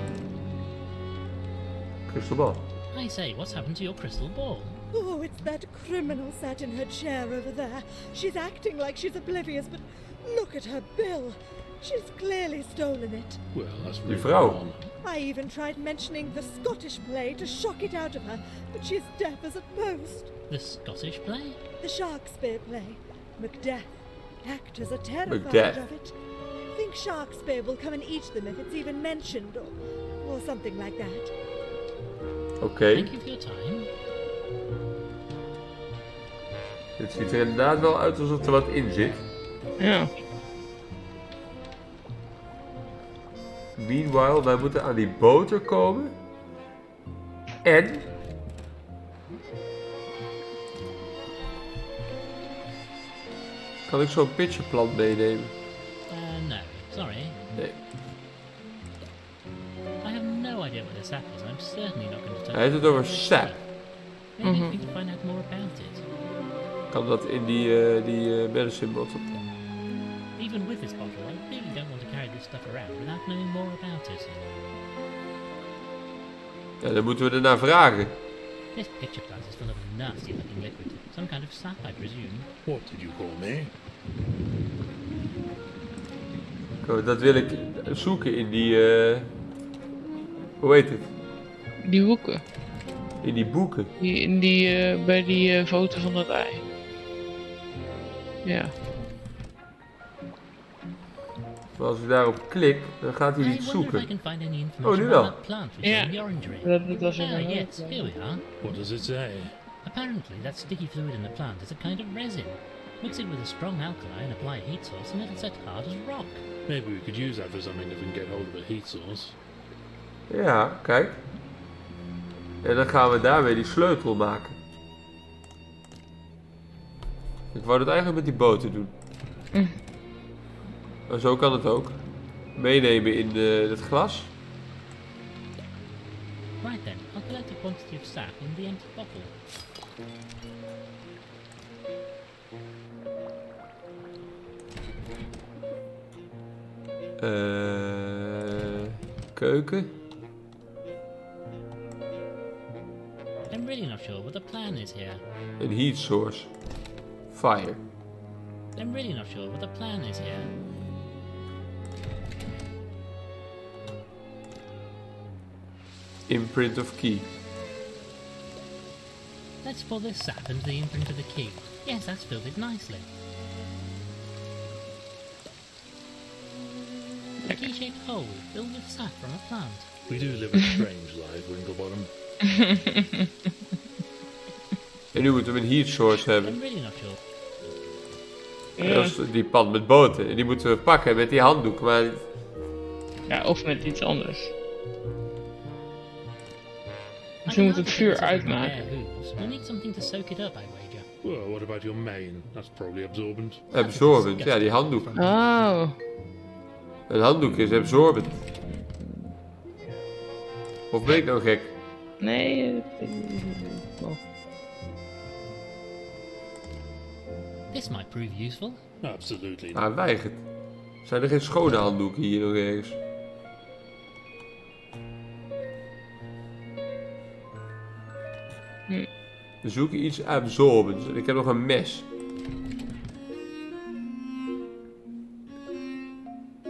S1: Crystal ball.
S3: I say, what's happened to your crystal ball?
S6: Oh, it's that criminal sat in her chair over there. She's acting like she's oblivious, but look at her bill. She's clearly stolen it.
S4: Well, that's
S1: Die
S4: really
S1: vrouw.
S4: wrong.
S6: I even tried mentioning the Scottish play to shock it out of her, but she's deaf as a post.
S3: The Scottish play?
S6: The Shakespeare play. Macbeth. Actors are terrified
S1: Macbeth.
S6: of it. Think Shakespeare will come and eat them if it's even mentioned, or something like that.
S1: Oké.
S3: Thank you for your time.
S1: Het ziet er inderdaad wel uit alsof er wat in zit.
S2: Ja.
S1: Meanwhile, wij moeten aan die boter komen. En... Kan ik zo'n pitcherplant meenemen?
S3: Sorry.
S1: Nee.
S3: I have no idea what this app is, and I'm certainly not going to tell
S1: Hij heeft het over sap.
S3: Maybe we can find out more about it.
S1: Kan dat in die medicine bottle?
S3: Even with this bottle, I really don't want to carry this stuff around without knowing more about it.
S1: Ja, dan moeten we ernaar vragen.
S3: This picture plant is full of nasty looking liquid. Some kind of sap, I presume.
S4: What did you call me?
S1: Dat wil ik zoeken in die... hoe heet het?
S2: Die hoeken.
S1: In die boeken.
S2: Bij die foto van dat ei. Ja.
S1: Maar als ik daarop klik, dan gaat hij
S3: I
S1: iets
S3: wonder if I
S1: zoeken.
S3: can find any
S1: Oh,
S3: information
S1: nu wel.
S3: about that plant which
S2: Ja.
S3: is in the orangery.
S2: Dat was
S3: Ah,
S2: inderdaad.
S3: yes, here we are.
S4: What does it say?
S3: Apparently, that sticky fluid in the plant is a kind of resin. Mix it with a strong alkali and apply a heat source and it'll set hard as rock.
S4: Maybe we could use that for something if we can get hold of a heat source.
S1: Ja, kijk. En dan gaan we daarmee die sleutel maken. Ik wou dat eigenlijk met die boten doen. Maar zo kan het ook. Meenemen in het glas.
S3: Right then, I'll collect a quantity of sap in the empty bottle.
S1: Keuken.
S3: I'm really not sure what the plan is here.
S1: Een heat source. Fire.
S3: I'm really not sure what the plan is here.
S1: Imprint of key.
S3: Let's pour this sap into the imprint of the key. Yes, that's filled it nicely. A key-shaped hole filled with sap from a plant.
S4: We do live a strange life, Winklebottom.
S1: En nu moeten we een heat source hebben.
S3: I'm really not sure.
S1: En dat is die pan met boten. En die moeten we pakken met die handdoek. Maar
S2: Ja, of met iets anders.
S3: I
S2: Misschien moet
S3: can
S2: het
S3: hardly
S2: vuur
S3: think it's
S2: uitmaken.
S3: bare hooves. We'll need something to soak it up, I wager.
S4: Well, what about your mane? That's probably absorbent.
S1: absorbent. Ja, die handdoek.
S2: Oh.
S1: Een handdoek is absorbent. Of ben ik nou gek?
S2: Nee.
S3: This might prove useful.
S4: Absolutely.
S1: Maar hij weigert. Zijn er geen schone handdoeken hier nog ergens? We zoeken iets absorbents. En ik heb nog een mes.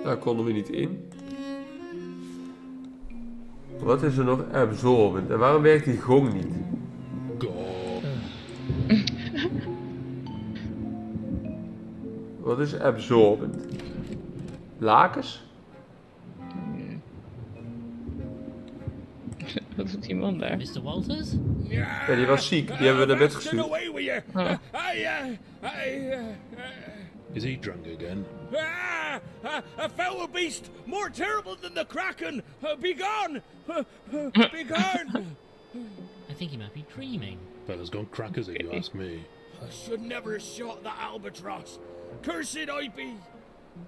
S1: Daar konden we niet in. Wat is er nog absorbent? En waarom werkt die gong niet?
S4: God.
S1: Wat is absorbent? Lakens?
S2: Wat doet die man daar?
S3: Mr. Walters?
S1: Ja, die was ziek. Die hebben we naar bed
S9: Get
S1: gestuurd.
S9: away with you!
S2: Oh.
S4: Is he drunk again?
S9: A foul beast more terrible than the kraken! Be gone! Be gone!
S3: I think he might be dreaming.
S4: Fella's gone crackers if you ask me.
S9: I should never have shot the albatross. Cursed I be!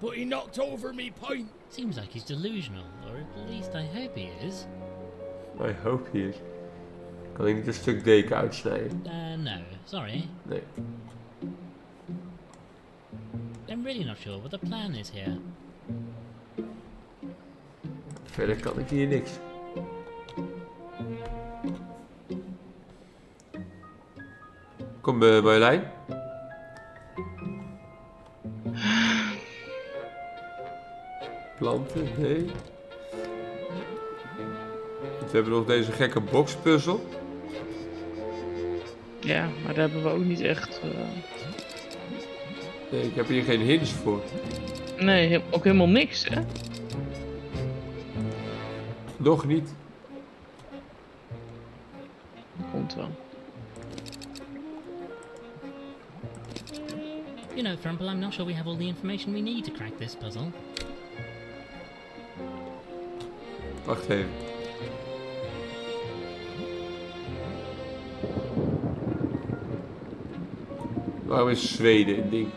S9: But he knocked over me pint.
S3: Seems like he's delusional, or at least I hope he is.
S1: I hope he is. Kan ik niet een stuk deken uitsnijden?
S3: No, sorry.
S1: Nee.
S3: I'm really not sure what the plan is here.
S1: Verder kan ik hier niks. Kom Marjolein. Planten, nee. We hebben nog deze gekke boxpuzzel.
S2: Ja, maar daar hebben we ook niet echt...
S1: Nee, ik heb hier geen hints voor.
S2: Nee, ook helemaal niks, hè?
S1: Nog niet.
S2: Komt wel.
S3: You know, Frumple, I'm not sure we have all the information we need to crack this puzzle.
S1: Wacht even. Waarom is Zweden een ding?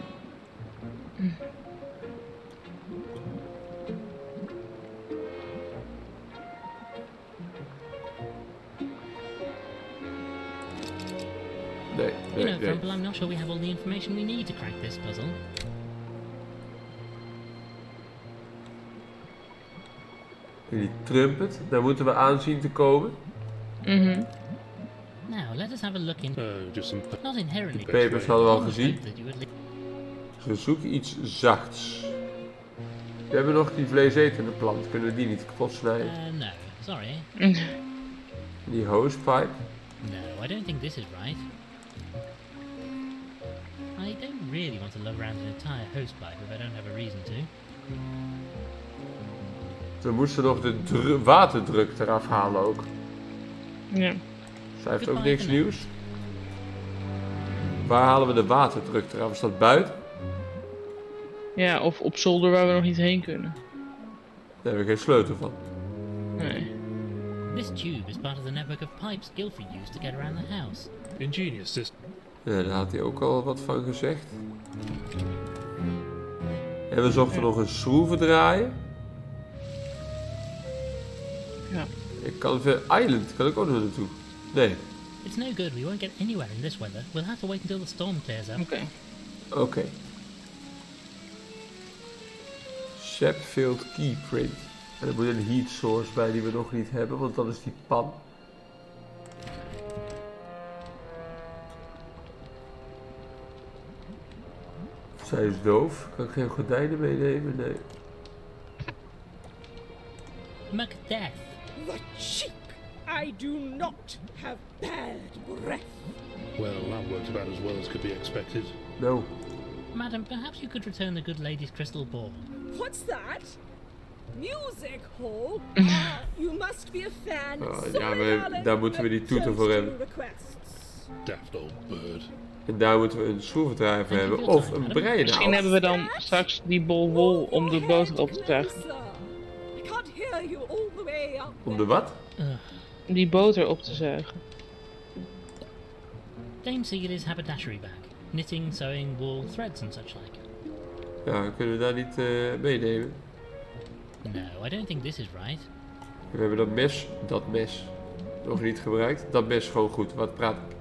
S3: Well, I'm not sure we have all the information we need to crack this puzzle.
S1: En die trumpet, daar moeten we aan zien te komen.
S3: Now, let us have a look in.
S4: Just some
S3: Not inherently.
S1: De papers hadden we al gezien.
S3: That you would
S1: Dus we zoeken iets zachts. We hebben nog die vleesetende plant. Kunnen we die niet kapot snijden?
S3: no, sorry.
S1: Die hosepipe.
S3: No, I don't think this is right. I don't really want to lug around an entire hosepipe if I don't have a reason to.
S1: We moesten nog de waterdruk eraf halen ook.
S2: Ja.
S1: Zij heeft ook niks nieuws. Waar halen we de waterdruk eraf? Is dat buiten?
S2: Ja, of op zolder waar we nog niet heen kunnen.
S1: Daar hebben we geen sleutel van.
S2: Nee.
S3: This tube is part of the network of pipes Guilford used to get around the house.
S4: ingenious system.
S1: Ja, daar had hij ook al wat van gezegd. En we zochten nog een schroevendraaier.
S2: Ja.
S1: Ik kan ver eiland, kan ik ook nog naartoe. Nee.
S3: It's no good, we won't get anywhere in this weather. We'll have to wait until the storm clears up.
S2: Oké.
S1: Oké. Sheffield keyprint. En er moet een heat source bij die we nog niet hebben, want dat is die pan. Zij is doof. Kan ik geen gordijnen meenemen? Nee.
S3: Macbeth.
S5: The cheek! I do not have bad breath.
S4: Well, that worked about as well as could be expected.
S1: No.
S3: Madam, perhaps you could return the good lady's crystal ball.
S5: What's that? Music hall? You must be a fan.
S1: Oh,
S5: Sorry,
S1: ja, maar
S5: darling,
S1: daar moeten we die
S5: but
S1: toeter voor
S5: toast
S1: hebben.
S5: to requests.
S4: Daft old bird.
S1: En daar moeten we een schroevendraaier voor hebben. Of een
S2: Misschien
S1: breinaald.
S2: hebben we dan straks die bol wol om de boter op te zuigen.
S5: Closer. I can't hear you all the way up.
S1: Om de wat?
S2: Om die boter op te zuigen.
S3: Dame Seeley's haberdashery bag. Knitting, sewing, wool, threads and such like.
S1: Ja, kunnen we daar niet meenemen?
S3: No, I don't think this is right.
S1: We hebben dat mes nog niet gebruikt. Dat mes gewoon goed. Wat praat ik?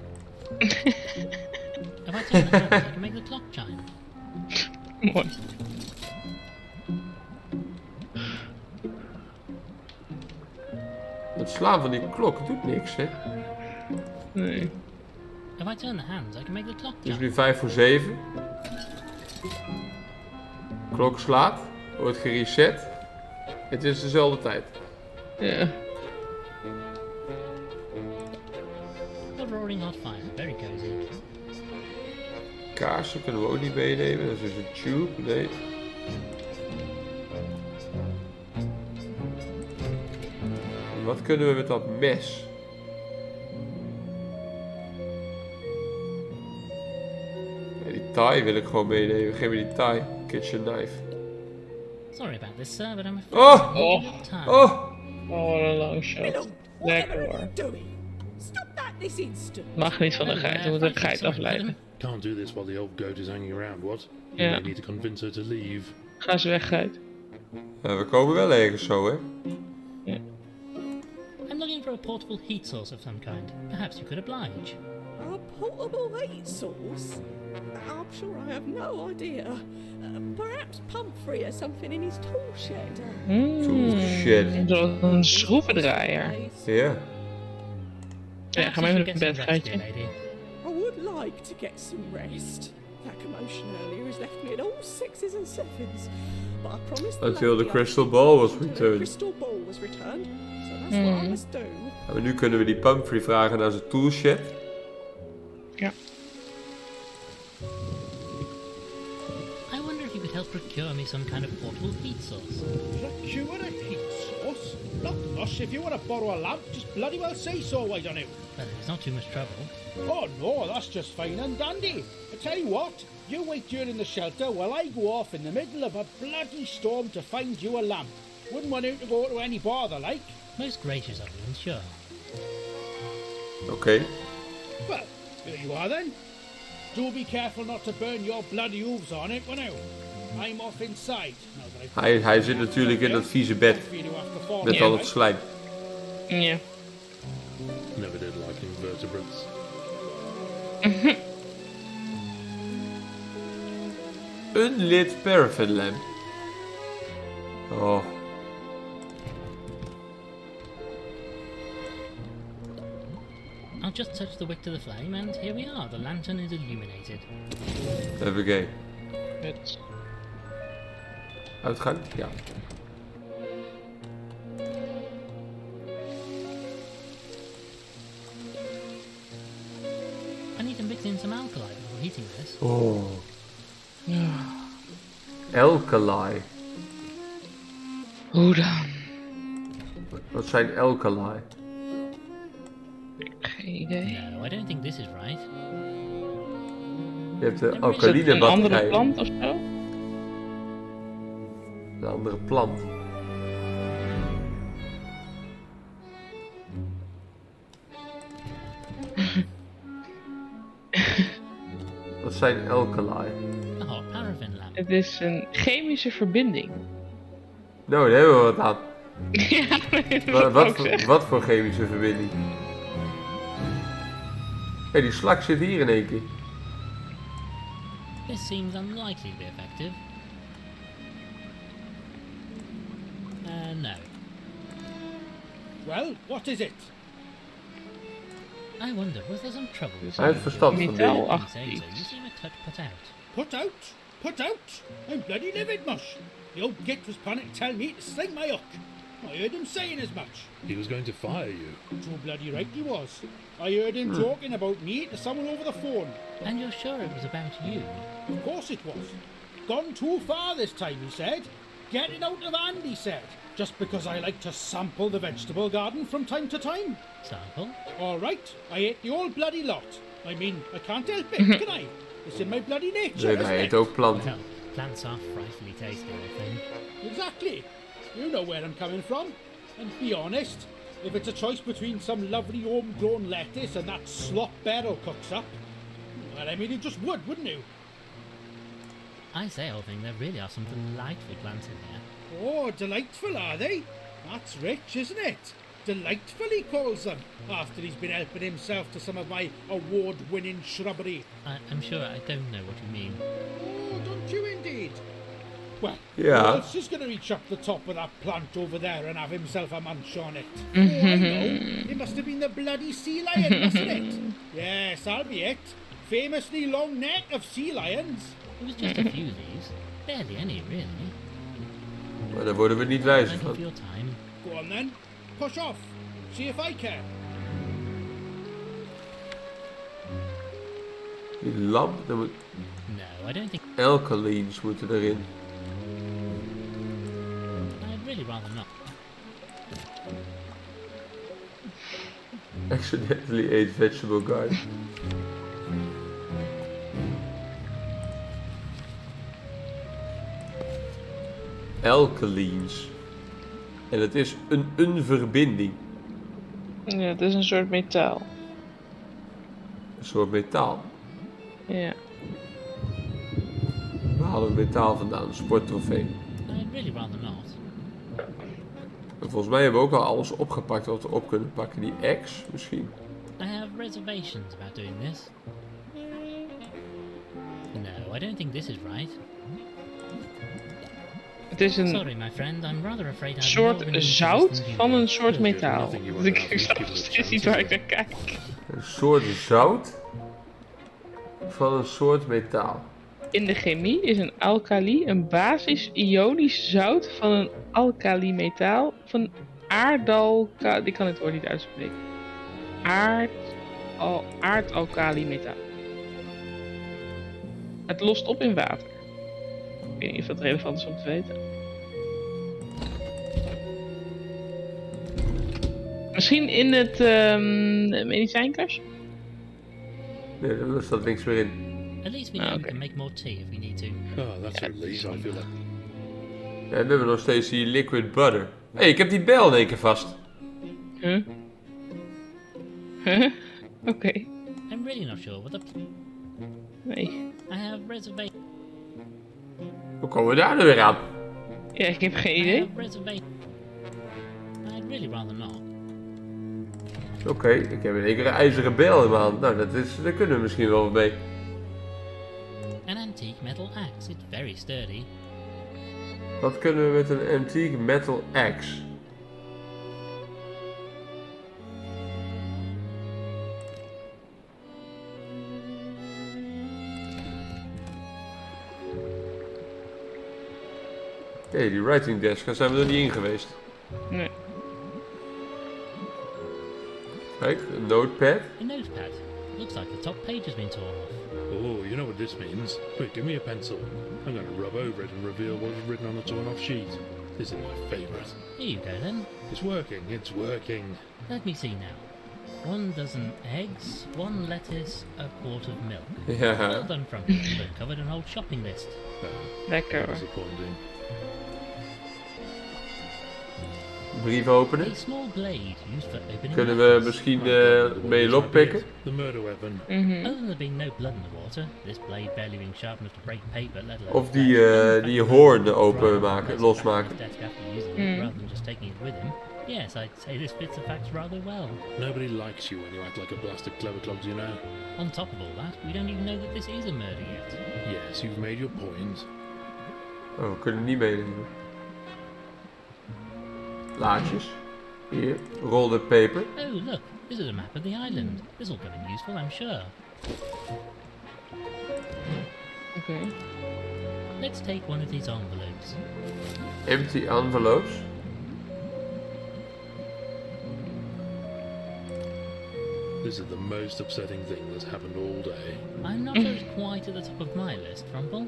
S3: If I turn the hands, I can make the clock chime.
S2: Mooi.
S1: Het slaan van die klok doet niks, hè?
S2: Nee.
S3: If I turn the hands, I can make the clock
S1: Het is
S3: chime.
S1: nu 5 voor 7. Klok slaat. Wordt gereset. Het is dezelfde tijd.
S2: Ja.
S3: A roaring hot fire, very cozy.
S1: Kaarsen kunnen we ook niet meenemen. Dat is dus een tube. Nee. Wat kunnen we met dat mes? Ja, die tie wil ik gewoon meenemen. Geef me die tie. Kitchen knife.
S3: Sorry about this, sir, but I'm afraid
S1: Oh!
S2: Oh.
S3: time.
S1: Oh!
S2: Oh, wat een long shot.
S5: Milo,
S2: Lekker
S5: whatever are
S2: hoor.
S5: you doing? Stop that this instant.
S2: Mag niet van de geit, we moeten de geit afleiden.
S4: Can't do this while the old goat is hanging around, what? You
S2: Yeah.
S4: may need to convince her to leave.
S2: Ga ze weg, geit.
S1: Ja, we komen wel ergens zo, hè?
S3: I'm looking for a portable heat source of some kind. Perhaps you could oblige.
S5: A portable heat source? I'm sure I have no idea. Perhaps Pumphrey has something in his tool shed.
S1: Tool shit.
S2: Zo'n schroevendraaier.
S1: Ja.
S2: Ja, ga maar even naar bed, geitje.
S5: I would like to get some rest. That commotion earlier has left me in all sixes and sevens. But I promised the
S1: Until the
S5: lady
S1: crystal ball was
S5: the
S1: returned.
S5: crystal ball was returned. So that's what I must do.
S1: Maar nu kunnen we die Pumphrey vragen naar zijn toolshed.
S2: Ja.
S3: I wonder if you could help procure me some kind of portable heat source.
S9: Procure a heat source? Not much. If you want to borrow a lamp, just bloody well say so, why don't you?
S3: Well, it's not too much trouble.
S9: Oh no, that's just fine and dandy. I tell you what, you wait here in the shelter while I go off in the middle of a bloody storm to find you a lamp. Wouldn't want you to go to any bother, like.
S3: Most gracious of you, sure.
S1: Oké.
S9: Well, here you are then. Do be careful not to burn your bloody hooves on it, won't you? I'm off inside. Now that I've
S1: Hij zit natuurlijk in dat vieze bed.
S9: for you to have to fall
S1: Met
S9: in,
S1: al
S9: like.
S1: het slijm.
S2: Ja.
S4: Never did like invertebrates.
S1: unlit paraffin lamp. Oh.
S3: I'll just touch the wick to the flame and here we are. The lantern is illuminated.
S1: Even kijken.
S2: Het.
S1: Uitgang? Ja.
S3: I need to mix in some alkali before heating this.
S1: Oh. Alkali.
S2: Hoe dan?
S1: Wat zijn alkali?
S2: Geen idee.
S3: No, I don't think this is right.
S1: Je hebt de
S2: Is het
S1: alkaline
S2: een andere
S1: batterij.
S2: plant of zo?
S1: Een andere plant. Wat zijn alkali?
S3: A hot paraffin lamp.
S2: Het is een chemische verbinding.
S1: Nou, daar hebben we wat aan.
S2: Ja, dat wil ik ook zeggen.
S1: Wat voor chemische verbinding? Hé, die slak zit hier in één keer.
S3: This seems unlikely to be effective. No.
S9: Well, what is it?
S3: I wonder, was there some trouble with
S1: Hij heeft verstand van dingen.
S2: Metaalachtig
S3: you say so? You
S2: iets.
S3: seem a touch put out.
S9: Put out? Put out? I'm bloody livid, mush. The old git was planning to tell me to sling my hook. I heard him saying as much.
S4: He was going to fire you.
S9: Too bloody right he was. I heard him talking about me to someone over the phone.
S3: And you're sure it was about you?
S9: Of course it was. Gone too far this time, he said. Get it out of hand, he said. Just because I like to sample the vegetable garden from time to time.
S3: Sample?
S9: All right, I ate the whole bloody lot. I mean, I can't help it, can I? It's in my bloody nature,
S1: Nee,
S9: isn't
S1: hij
S9: it?
S1: eet ook planten.
S3: Well, plants are frightfully tasty, I think.
S9: Exactly. You know where I'm coming from. And be honest, if it's a choice between some lovely homegrown lettuce and that slop Beryl cooks up, well, I mean, you just would, wouldn't you?
S3: I say, old thing, there really are some delightful plants in here.
S9: Oh, delightful, are they? That's rich, isn't it? Delightful, he calls them, after he's been helping himself to some of my award-winning shrubbery.
S3: I'm sure I don't know what you mean.
S9: Oh, don't you indeed? Well,
S1: Yeah.
S9: who else is going to reach up the top of that plant over there and have himself a munch on it? Oh, I know. It must have been the bloody sea lion, mustn't it? Yes, that'll be it. Famously long neck of sea lions.
S3: It was just a few leaves. Barely any, really.
S1: Maar daar worden we niet wijzer
S3: Thank you for
S1: van.
S3: your time.
S9: Go on then. Push off. See if I care.
S1: Die lamp, daar moet...
S3: No, I don't think...
S1: Alkalines moeten erin.
S3: I'd really rather not.
S1: Accidentally ate vegetable garden. Alkalines. En het is een verbinding.
S2: Ja, het is een soort metaal.
S1: Een soort metaal.
S2: Ja.
S1: Waar halen we metaal vandaan? Een sporttrofee.
S3: I'd really rather not.
S1: En volgens mij hebben we ook al alles opgepakt wat we op kunnen pakken. Die X misschien.
S3: I have reservations about doing this. No, I don't think this is right.
S2: Het is een
S3: Sorry, my friend, I'm rather afraid I've
S2: soort
S3: more of an
S2: zout
S3: interest than you
S2: van
S3: do.
S2: een soort
S4: There's
S2: metaal.
S4: nothing you
S2: Dus
S4: won't
S2: ik snap
S4: give
S2: nog
S4: it a
S2: steeds niet
S4: chance,
S2: waar
S4: is
S2: ik naar kijk.
S1: Een soort zout van een soort metaal.
S2: In de chemie is een alkali een basis ionisch zout van een alkalimetaal van aardalka... Ik kan het woord niet uitspreken. Aardalkalimetaal. Het lost op in water. Ik weet niet of dat relevant is om te weten. Misschien in het medicijnkastje?
S1: Nee, daar staat niks meer in.
S3: At least we
S2: Ah,
S3: know we
S2: okay.
S3: can make more tea if we need to.
S4: Oh, that's a relief. I feel like
S1: Ja, we hebben nog steeds die liquid butter. Hé, hey, ik heb die bel in één keer vast.
S2: Huh? Huh? Oké.
S3: I'm really not sure what the...
S2: Nee.
S3: I have reservations.
S1: Hoe komen we daar nu weer aan?
S2: Ja, ik heb geen
S3: I
S2: idee.
S3: have reservations. I'd really rather not.
S1: Oké, ik heb in één keer een ijzeren bel in mijn hand. Nou, daar kunnen we misschien wel wat mee.
S3: And An antique metal axe. It's very sturdy.
S1: Wat kunnen we met een antique metal axe? Hé, die writing desk, daar zijn we er niet in geweest.
S2: Nee.
S1: Kijk, een notepad.
S3: A notepad. Looks like the top page has been torn off.
S4: Oh, you know what this means. Quick, give me a pencil. I'm going to rub over it and reveal what is written on the torn off sheet. This is my favourite.
S3: Here you go then.
S4: It's working, it's working.
S3: Let me see now. 1 dozen eggs, 1 lettuce, a quart of milk.
S1: Ja.
S3: Well done from you. You've uncovered an old shopping list.
S2: Lekker.
S4: Disappointing.
S1: Brief openen.
S3: A small blade used for opening
S1: Kunnen we
S3: letters.
S1: misschien mee lockpicken?
S4: The murder weapon.
S3: Other than there being no blood in the water, this blade barely being sharp enough to break paper, let alone
S1: Of
S3: flesh.
S1: die hoorn openmaken,
S3: Rather
S1: losmaken.
S3: than his desk after using it, rather than just taking it with him. Yes, I'd say this fits the facts rather well.
S4: Nobody likes you when you act like a blasted clever clogs, you know.
S3: On top of all that, we don't even know that this is a murder yet.
S4: Yes, you've made your point.
S1: Oh, we kunnen niet meenemen. Laadjes. Hier, rolled paper.
S3: Oh, look, this is a map of the island. This will come in useful, I'm sure.
S2: Oké.
S3: Let's take one of these envelopes.
S1: Empty envelopes.
S4: This is the most upsetting thing that's happened all day.
S3: I'm not sure it's quite at the top of my list, Rumble.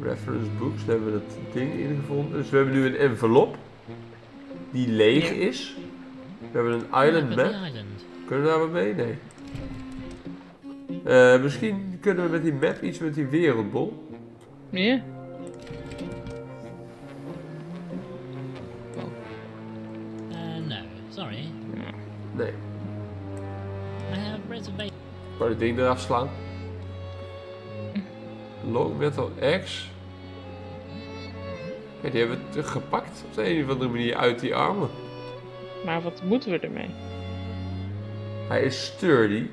S1: Reference books, daar hebben we dat ding in gevonden. Dus we hebben nu een envelop die leeg is. We hebben een island
S3: Map of the
S1: map.
S3: island.
S1: Kunnen we daar wat mee? Nee. Misschien kunnen we met die map iets met die wereldbol.
S2: Meer?
S3: No, sorry.
S1: Nee.
S3: I have reservation.
S1: Maar het ding eraf slaan. Long metal axe. Ja, die hebben we gepakt op de een of andere manier uit die armen.
S2: Maar wat moeten we ermee?
S1: Hij is sturdy.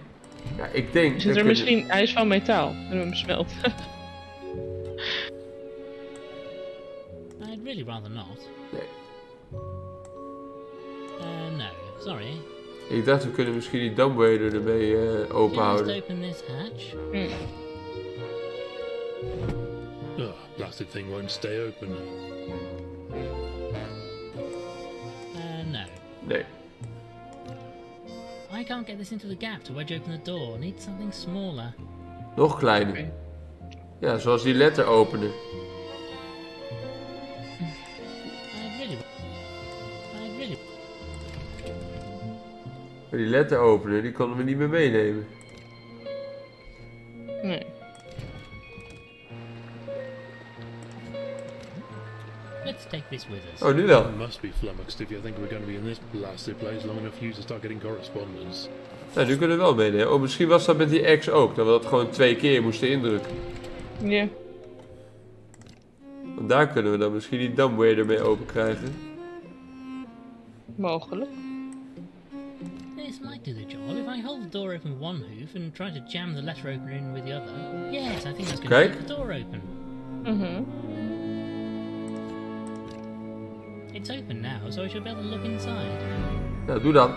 S1: Ja, ik denk...
S2: Zit er misschien... Hij is van metaal. Kunnen we hem smelten?
S3: I'd really rather not.
S1: Nee.
S3: No, sorry.
S1: Ik dacht we kunnen misschien die dumbwader ermee open
S3: Just
S1: houden.
S3: open this hatch.
S4: Ugh, blasted thing won't stay open.
S3: No.
S1: Nee.
S3: I can't get this into the gap to wedge open the door. Need something smaller.
S1: Nog kleiner.
S2: Oké.
S1: Ja, zoals die letter openen.
S3: I'd really...
S1: Maar die letter openen, die konden we niet meer meenemen.
S2: Nee.
S3: Let's take this with us.
S1: Oh, nu wel.
S4: You must be flummoxed if you think we're going to be in this blasted place long enough for you to start getting correspondence.
S1: Nou, nu kunnen we wel meenemen. Oh, misschien was dat met die X ook. Dat we dat gewoon 2 keer moesten indrukken.
S2: Ja.
S1: Want daar kunnen we dan misschien die dumbwader mee open krijgen.
S2: Mogelijk.
S3: This might do the job. If I hold the door open with one hoof and try to jam the letter opener in with the other. Yes, I think that's going to
S1: Kijk.
S3: keep the door open. It's open now, so I should be able to look inside.
S1: Nou, doe dan.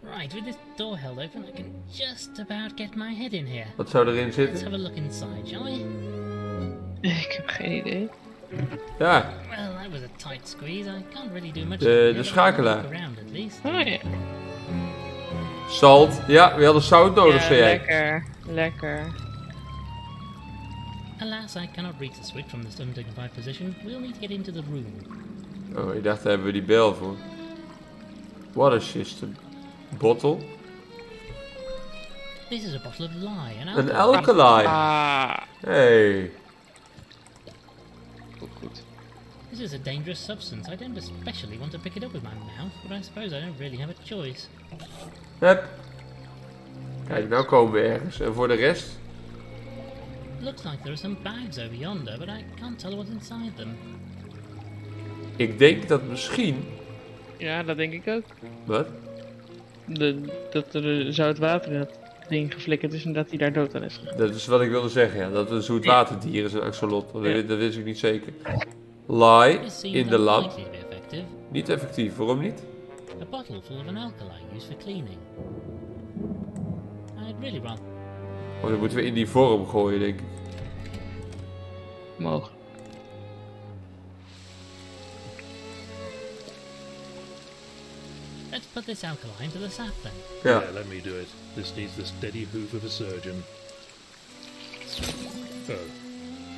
S3: Right, with this door held open, I can just about get my head in here.
S1: Wat zou erin
S3: Let's
S1: zitten?
S3: have a look inside, shall we?
S2: Ik heb geen idee.
S1: Ja,
S3: Well, that was a tight squeeze. I can't really do much.
S1: De
S3: but I can
S1: schakelaar.
S3: look around at least.
S2: Oh ja.
S1: zout. Ja, we hadden zout nodig,
S2: Ja,
S1: zei jij.
S2: lekker. Lekker.
S3: Alas, I cannot reach the switch from this undignified position. We'll need to get into the room.
S1: Oh, ik dacht, daar hebben we die bel voor. Water system. Bottle.
S3: This is a bottle of lye, an
S1: Een
S3: alcohol.
S1: alkali.
S2: Ah.
S1: Hey.
S2: Goed.
S3: This is a dangerous substance. I don't especially want to pick it up with my mouth, but I suppose I don't really have a choice.
S1: Hup. Kijk, nou komen we ergens. En voor de rest?
S3: Looks like there are some bags over yonder, but I can't tell what's inside them.
S1: Ik denk dat misschien
S2: Ja, dat denk ik ook.
S1: Wat?
S2: Dat er zout water in dat ding geflikkerd is en dat hij daar dood aan is gegaan.
S1: Dat is wat ik wilde zeggen, ja. Dat het een zoetwaterdier is, een axolotl. Dat wist ik niet zeker. Lie
S3: This seems
S1: in de lamp.
S3: unlikely to be effective.
S1: Niet effectief, waarom niet?
S3: A bottle full of an alkali used for cleaning. I'd really rather...
S1: Oh, dan moeten we in die vorm gooien, denk ik.
S2: Mogelijk.
S3: Let's put this alkali into the sap then.
S1: Ja.
S4: Yeah, let me do it. This needs the steady hoof of a surgeon.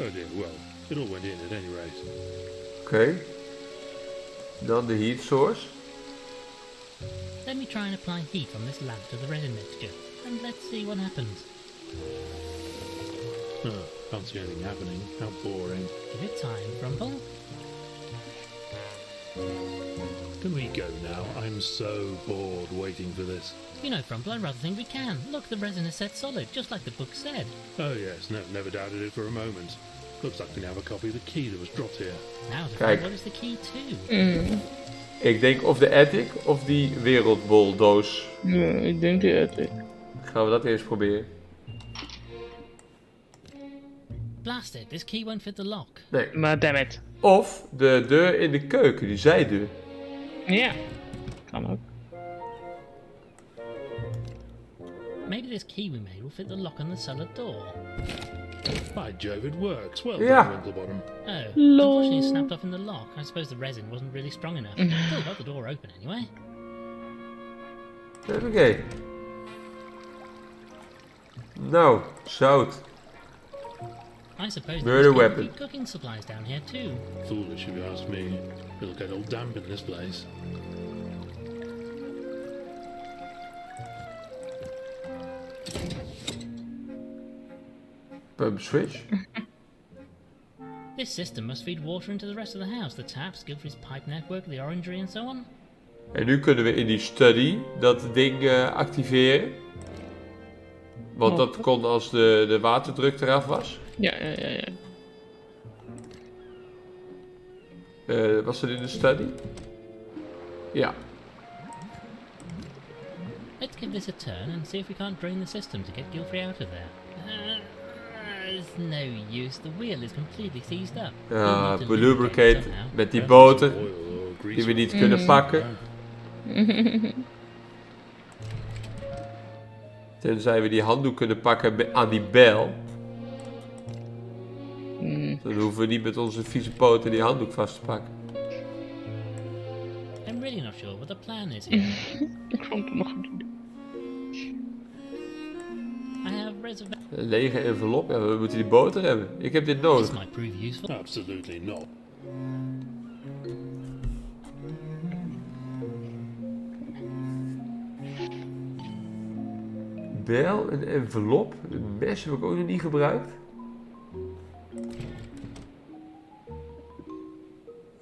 S4: Oh dear, well, it all went in at any rate.
S1: Oké. Dan de heat source.
S3: Let me try and apply heat from this lamp to the resin mixture, and let's see what happens.
S4: Oh, can't see anything happening. How boring.
S3: Give it time, Grumble.
S4: Can we go now? I'm so bored waiting for this.
S3: You know, Grumble, I rather think we can. Look, the resin is set solid, just like the book said.
S4: Oh yes, no, never doubted it for a moment. Looks like we now have a copy of the key that was dropped here.
S3: Now to
S1: Kijk.
S3: find what is the key to.
S1: Ik denk of de attic of die wereldboldoos.
S2: Nee, ik denk die attic.
S1: Gaan we dat eerst proberen?
S3: Blast it, this key won't fit the lock.
S1: Nee.
S2: Maar dammit.
S1: Of de deur in de keuken, die zijdeur.
S2: Ja. Kan ook.
S3: Maybe this key we made will fit the lock on the cellar door.
S4: By Jove, it works. Well
S1: Yeah.
S4: done, Winklebottom.
S3: Oh,
S2: Lol.
S3: unfortunately it snapped off in the lock. I suppose the resin wasn't really strong enough. Still got the door open anyway.
S1: Oké. Nou, zout.
S3: I suppose
S1: Murder
S3: there's
S1: weapon.
S3: a few cooking supplies down here too.
S4: Foolish if you ask me. It'll get all damp in this place.
S1: Pump switch.
S3: This system must feed water into the rest of the house. The taps, Gilfrey's pipe network, the orangery and so on.
S1: En nu kunnen we in die study dat ding activeren. Want dat kon als de waterdruk eraf was.
S2: Ja.
S1: Was dat in de study? Ja.
S3: Let's give this a turn and see if we can't drain the system to get Gilfrey out of there. There's no use. The wheel is completely seized up.
S1: Ja,
S3: We'll need to
S1: belubricate
S3: lubricate somehow.
S1: met die boter
S4: Oil or grease
S1: die we
S4: or
S1: niet kunnen pakken. Tenzij we die handdoek kunnen pakken aan die bel. Dan hoeven we niet met onze vieze poten die handdoek vast te pakken.
S3: I'm really not sure what the plan is here.
S2: Ik vond het nog niet.
S3: I have reservations.
S1: Een lege envelop, ja, we moeten die boter hebben. Ik heb dit nodig.
S3: This might prove useful.
S4: Absolutely not.
S1: Bel, een envelop. Een mes heb ik ook nog niet gebruikt.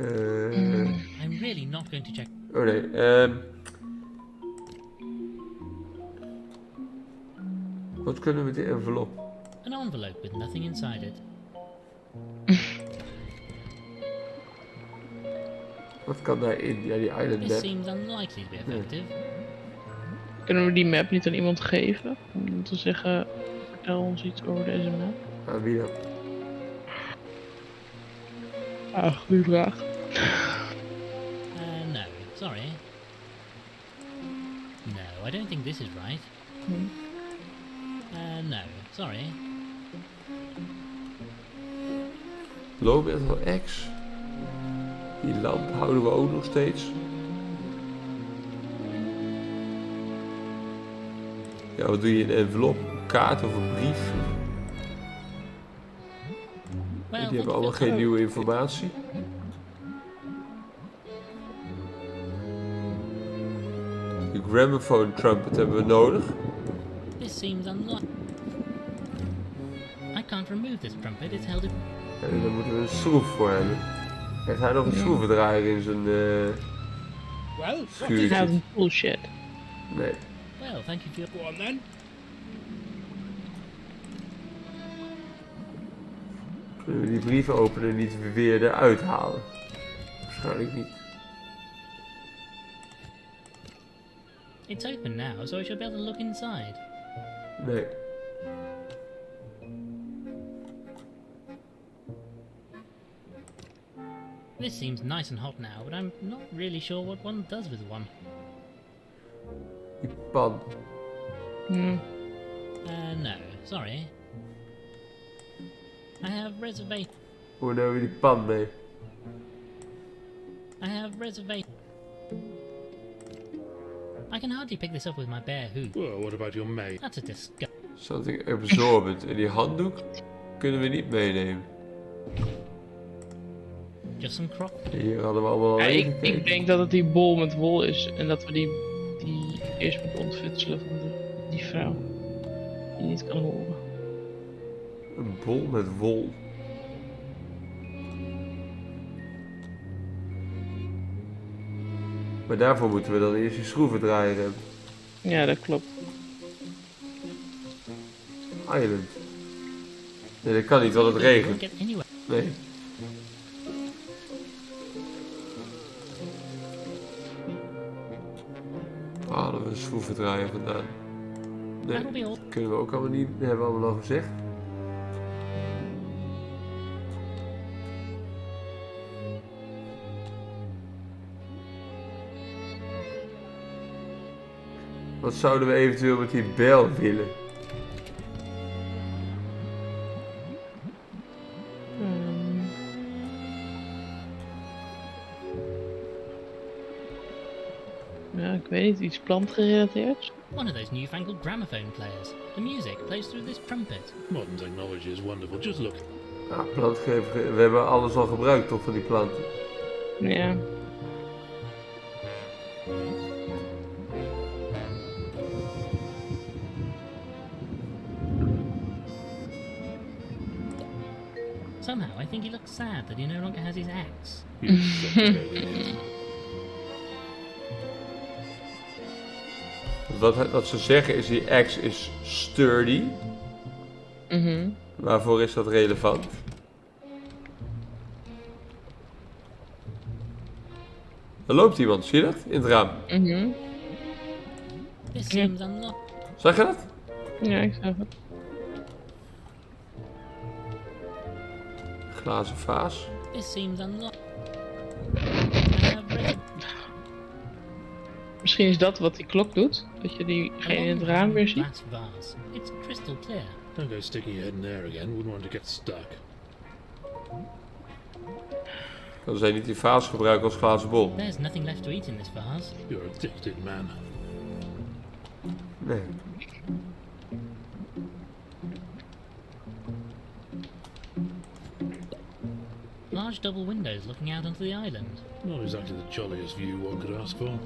S3: I'm really not going to check.
S1: Oh nee, wat kunnen we met die envelop?
S3: An envelope with nothing inside it.
S1: Wat kan daarin? Ja, die island
S3: This
S1: map.
S3: seems unlikely to be effective.
S2: Kunnen we die map niet aan iemand geven? Om te zeggen, vertel ons iets over deze map.
S1: Aan wie dan?
S2: Ah, goede vraag.
S3: No, sorry. No, I don't think this is right. No, sorry.
S1: Low Metal X. Die lamp houden we ook nog steeds. Ja, wat doe je in een envelop? Een kaart of een brief?
S3: Well,
S1: Die hebben allemaal geen nieuwe informatie. De gramophone trumpet hebben we nodig.
S3: This seems unlikely. I can't remove this trumpet. It's held in.
S1: En daar moeten we een schroef voor hebben. Heeft hij nog een schroevendraaier in zijn
S9: Well, what is
S1: schuurtje?
S2: Gaat een bullshit.
S1: Nee.
S3: Well, thank you for your.
S9: Go on then.
S1: Kunnen we die brief openen en niet weer eruit halen? Waarschijnlijk niet.
S3: It's open now, so I should be able to look inside.
S1: Nee.
S3: This seems nice and hot now, but I'm not really sure what one does with one.
S1: Die pan.
S3: No, sorry. I have reservation.
S1: Hoe nemen we die pan mee?
S3: I have reservation. I can hardly pick this up with my bare hoof.
S4: Well, what about your mate?
S3: That's a disgust.
S1: Something absorbent. En die handdoek kunnen we niet meenemen.
S3: Just some crop.
S1: Hier hadden we allemaal al
S2: Ja,
S1: even
S2: ik
S1: gekeken.
S2: denk dat het die bol met wol is. En dat we die eerst moeten ontfutselen van die vrouw. Die niet kan horen.
S1: Een bol met wol. Maar daarvoor moeten we dan eerst die schroevendraaier hebben.
S2: Ja, dat klopt.
S1: Eiland. Nee, dat kan niet, want het
S3: Won't
S1: regent.
S3: get anywhere.
S1: Nee. Waar hadden we een schroevendraaier vandaan? Nee,
S3: That'll be all.
S1: kunnen we ook allemaal niet. Dat hebben we allemaal al gezegd. Wat zouden we eventueel met die bel willen?
S2: Ja, ik weet niet, iets plantgerelateerd.
S3: One of those newfangled gramophone players. The music plays through this trumpet.
S4: Modern technology is wonderful. Just look.
S1: Ja, plantgever. We hebben alles al gebruikt toch van die planten.
S2: Ja.
S3: Somehow, I think he looks sad that he no longer has his axe.
S1: Wat ze zeggen is die axe is sturdy. Waarvoor is dat relevant? Er loopt iemand, zie je dat? In het raam.
S3: This seems unlocked.
S1: Zag je dat?
S2: Ja, ik zag het.
S1: Glazen vaas.
S3: This seems unlocked. I have read
S2: Misschien is dat wat die klok doet. Dat je diegene in het raam weer ziet.
S3: glass vase. It's crystal clear.
S4: Don't go sticking your head in there again. Wouldn't want to get stuck.
S1: Kan zij niet die vaas gebruiken als glazen bol?
S3: There's nothing left to eat in this vase.
S4: You're addicted, man.
S1: Nee.
S3: Large double windows looking out onto the island.
S4: Not exactly the jolliest view one could ask for.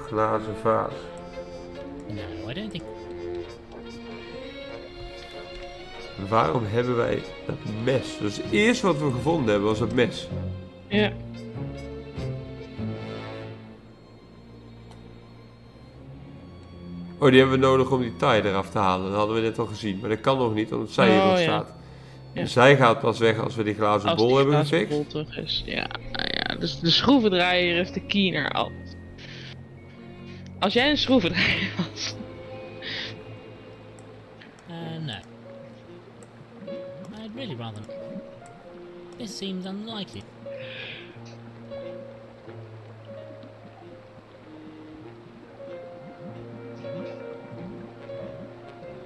S1: Glazen vaas.
S3: No, I don't think.
S1: Waarom hebben wij dat mes? Dus het eerste wat we gevonden hebben was het mes.
S2: Ja.
S1: Oh, die hebben we nodig om die taai eraf te halen. Dat hadden we net al gezien. Maar dat kan nog niet, omdat zij hier nog
S2: ja.
S1: staat.
S2: Ja.
S1: Dus zij gaat pas weg als we die glazen
S2: Als
S1: bol
S2: die
S1: hebben
S2: glazen
S1: gefixt.
S2: bol terug is. Ja, nou ja. Dus de schroevendraaier is de key naar alles. Als jij een schroevendraaier was.
S3: No. I'd really rather. This seems unlikely.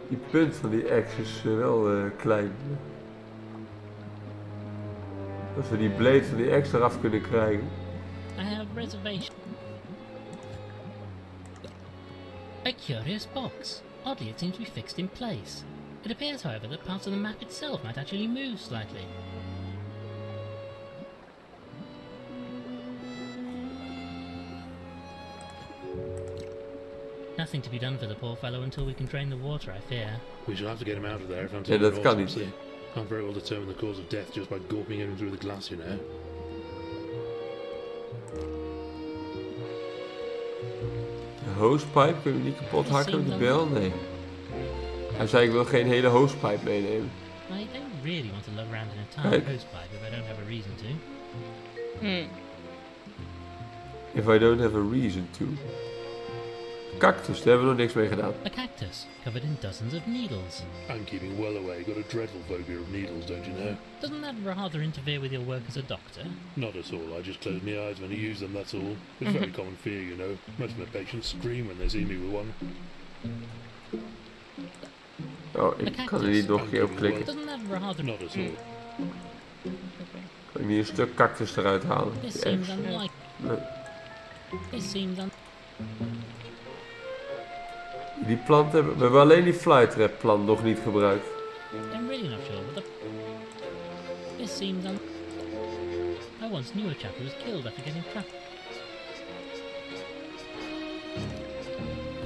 S1: Die punt van die X is wel klein. Als we die blade van die X eraf kunnen krijgen.
S3: I have reservation. A curious box. Oddly, it seems to be fixed in place. It appears, however, that parts of the map itself might actually move slightly. Nothing to be done for the poor fellow until we can drain the water, I fear.
S4: We shall have to get him out of there if I'm
S1: Ja, dat kan niet.
S4: autopsy. Can't very well determine the cause of death just by gulping him through the glass, you know.
S1: hosepipe kunnen we niet kapot hakken met de bel? Nee. Hij zei ik wil geen hele hosepipe meenemen.
S3: I don't really want to lug around in a tiny
S1: Kijk.
S3: hosepipe if I don't have a reason to.
S1: If I don't have a reason to. Cactus, daar hebben we nog niks mee gedaan.
S3: A cactus, covered in dozens of needles.
S4: I'm keeping well away. Got a dreadful phobia of needles, don't you know?
S3: Doesn't that rather interfere with your work as a doctor?
S4: Not at all. I just close my eyes when I use them, that's all. It's a very common fear, you know. Most of my patients scream when they see me with one.
S1: Oh, ik kan er niet nog een keer op klikken.
S3: Doesn't that rather...
S4: Not at all.
S1: Kan ik niet een stuk cactus eruit halen?
S3: This
S1: Echt?
S3: seems unlikely.
S1: Nee.
S3: This seems
S1: Die plant hebben we hebben alleen die flytrap plant nog niet gebruikt.
S3: I'm really not sure what the... This seems I once knew a chap who was killed after getting trapped.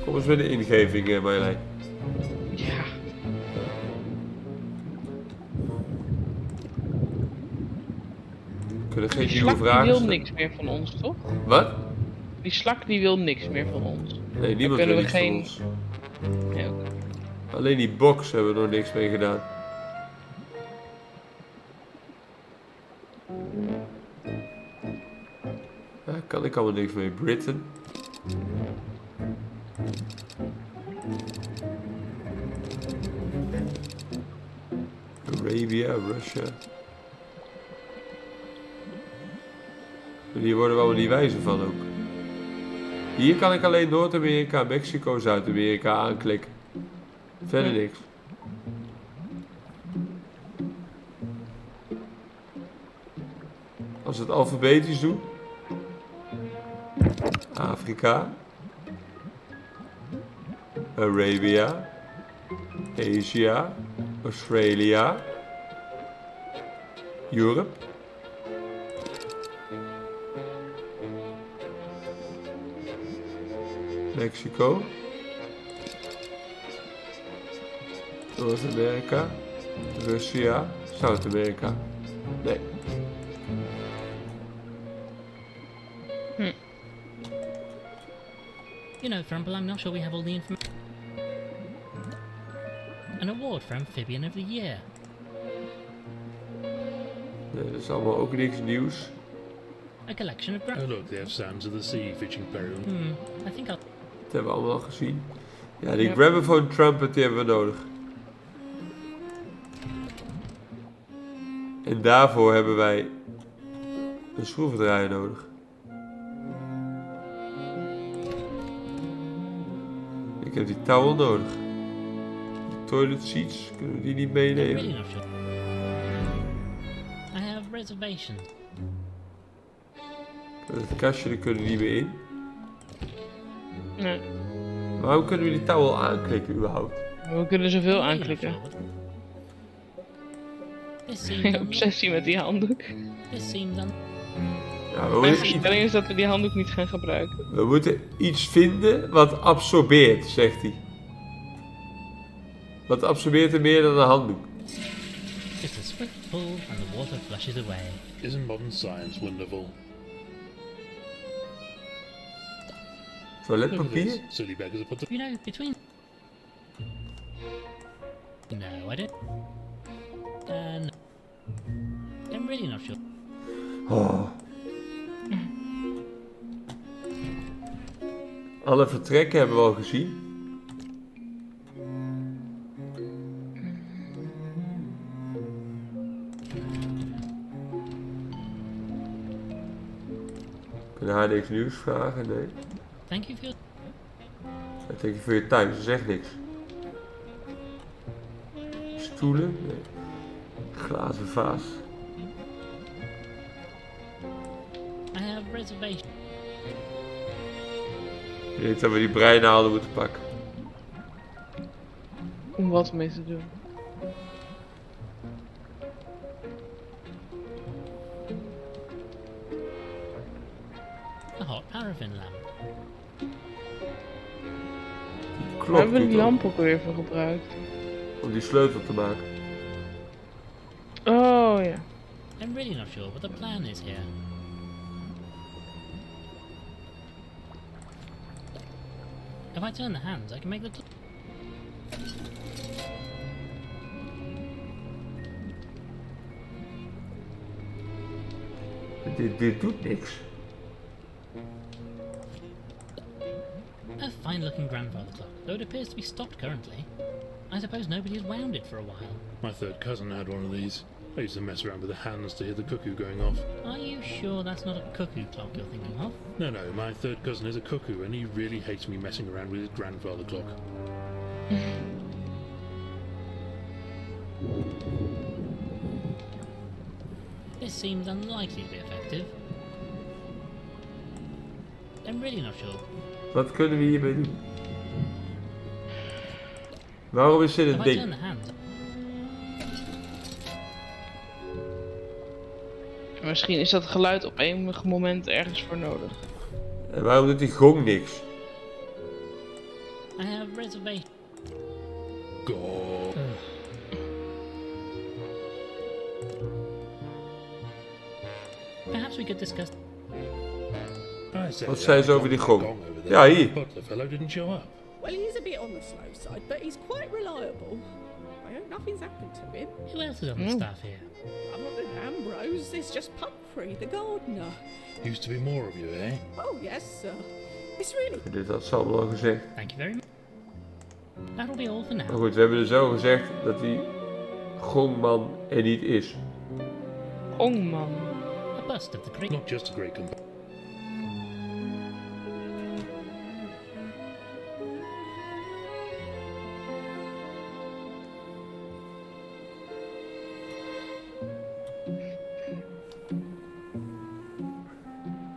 S1: Kom eens met de ingeving, Marjolein.
S2: Ja.
S1: We kunnen geen
S2: Die
S1: nieuwe
S2: slak die
S1: vragen
S2: wil
S1: stellen.
S2: niks meer van ons, toch?
S1: Wat?
S2: Die slak die wil niks meer van ons.
S1: Nee, niemand wil
S2: kunnen we
S1: iets van
S2: geen-
S1: ons.
S2: Ja, oké.
S1: Alleen die box hebben we nog niks mee gedaan. Daar kan ik allemaal niks mee. Britain. Arabia, Russia. Hier worden we allemaal niet wijzer van ook. Hier kan ik alleen Noord-Amerika, Mexico, Zuid-Amerika aanklikken. Verder niks. Als we het alfabetisch doen. Afrika. Arabia. Asia. Australia. Europe. Mexico. Noord-Amerika. Russia. Zuid-Amerika. Nee.
S3: You know, Frumple, I'm not sure we have all the information. An award for Amphibian of the Year.
S1: Nee, dat is allemaal ook niks nieuws.
S3: A collection of
S4: Oh look, they have Sands of the Sea fishing peril.
S3: I think I'll...
S1: Dat hebben we allemaal al gezien. Ja, die gramophone trumpet die hebben we nodig. En daarvoor hebben wij een schroevendraaier nodig. Ik heb die towel nodig. De toilet seats, kunnen we die niet
S3: I'm really
S1: meenemen?
S3: not sure. I have reservations.
S1: Het kastje, daar kunnen we niet meer in.
S2: Nee.
S1: Waarom kunnen we die towel aanklikken überhaupt?
S2: We kunnen zoveel
S3: I'm really not
S2: aanklikken.
S3: sure what- This seems
S2: Geen obsessie met die handdoek.
S3: This seems
S1: Ja,
S2: Mijn voorstelling is dat we die handdoek niet gaan gebruiken.
S1: we moeten iets vinden wat absorbeert, zegt hij. Wat absorbeert er meer dan een handdoek?
S3: just a swift pull and the water flushes away.
S4: Isn't modern science wonderful? Look at
S1: Toiletpapier?
S4: this. Silly beggars have put the...
S3: You know, between... No, I don't... no. I'm really not sure.
S1: Oh. Alle vertrekken hebben we al gezien. Kunnen haar niks nieuws vragen? Nee.
S3: Thank you for your...
S1: Thank you voor je time, ze zegt niks. Stoelen? Nee. Glazen vaas.
S3: I have reservations.
S1: Je weet dat we die breinaalden moeten pakken.
S2: Om wat mee te doen.
S3: A hot paraffin lamp.
S1: Klok
S2: Waar hebben we
S1: doet
S2: die
S1: ook,
S2: lamp ook weer voor gebruikt?
S1: om die sleutel te maken.
S2: Oh ja.
S3: I'm really not sure what the plan is here. If I turn the hands, I can make the...
S1: Dit doet niks.
S3: A fine-looking grandfather clock, though it appears to be stopped currently. I suppose nobody has wound it for a while.
S4: My third cousin had one of these. I used to mess around with the hands to hear the cuckoo going off.
S3: Are you sure that's not a cuckoo clock you're thinking of?
S4: No, my third cousin is a cuckoo and he really hates me messing around with his grandfather clock.
S3: This seems unlikely to be effective. I'm really not sure.
S1: Wat kunnen we hiermee doen? Waarom is dit
S3: If
S1: een
S3: I
S1: ding?
S3: turn the hands...
S2: Misschien is dat geluid op enig moment ergens voor nodig.
S1: En waarom doet die gong niks?
S3: I have reservation.
S4: God.
S3: Perhaps we could discuss...
S4: I said,
S1: Wat zei ze over die gong?
S4: over there.
S1: Ja, hier.
S4: But the fellow didn't show up.
S5: Well, he's a bit on the slow side, but he's quite reliable. I hope nothing's happened to him.
S3: Who else is on the staff here?
S5: Other than Ambrose, there's just Pumphrey, the gardener.
S4: Used to be more of you, eh?
S5: Oh, yes, sir. It's really...
S1: Dit had ze allemaal al gezegd.
S3: Thank you very much. That'll be all for
S1: Maar
S3: now.
S1: goed, we hebben dus wel gezegd dat die gongman er niet is.
S2: Gongman.
S3: A bust of the great...
S4: Not just a great companion.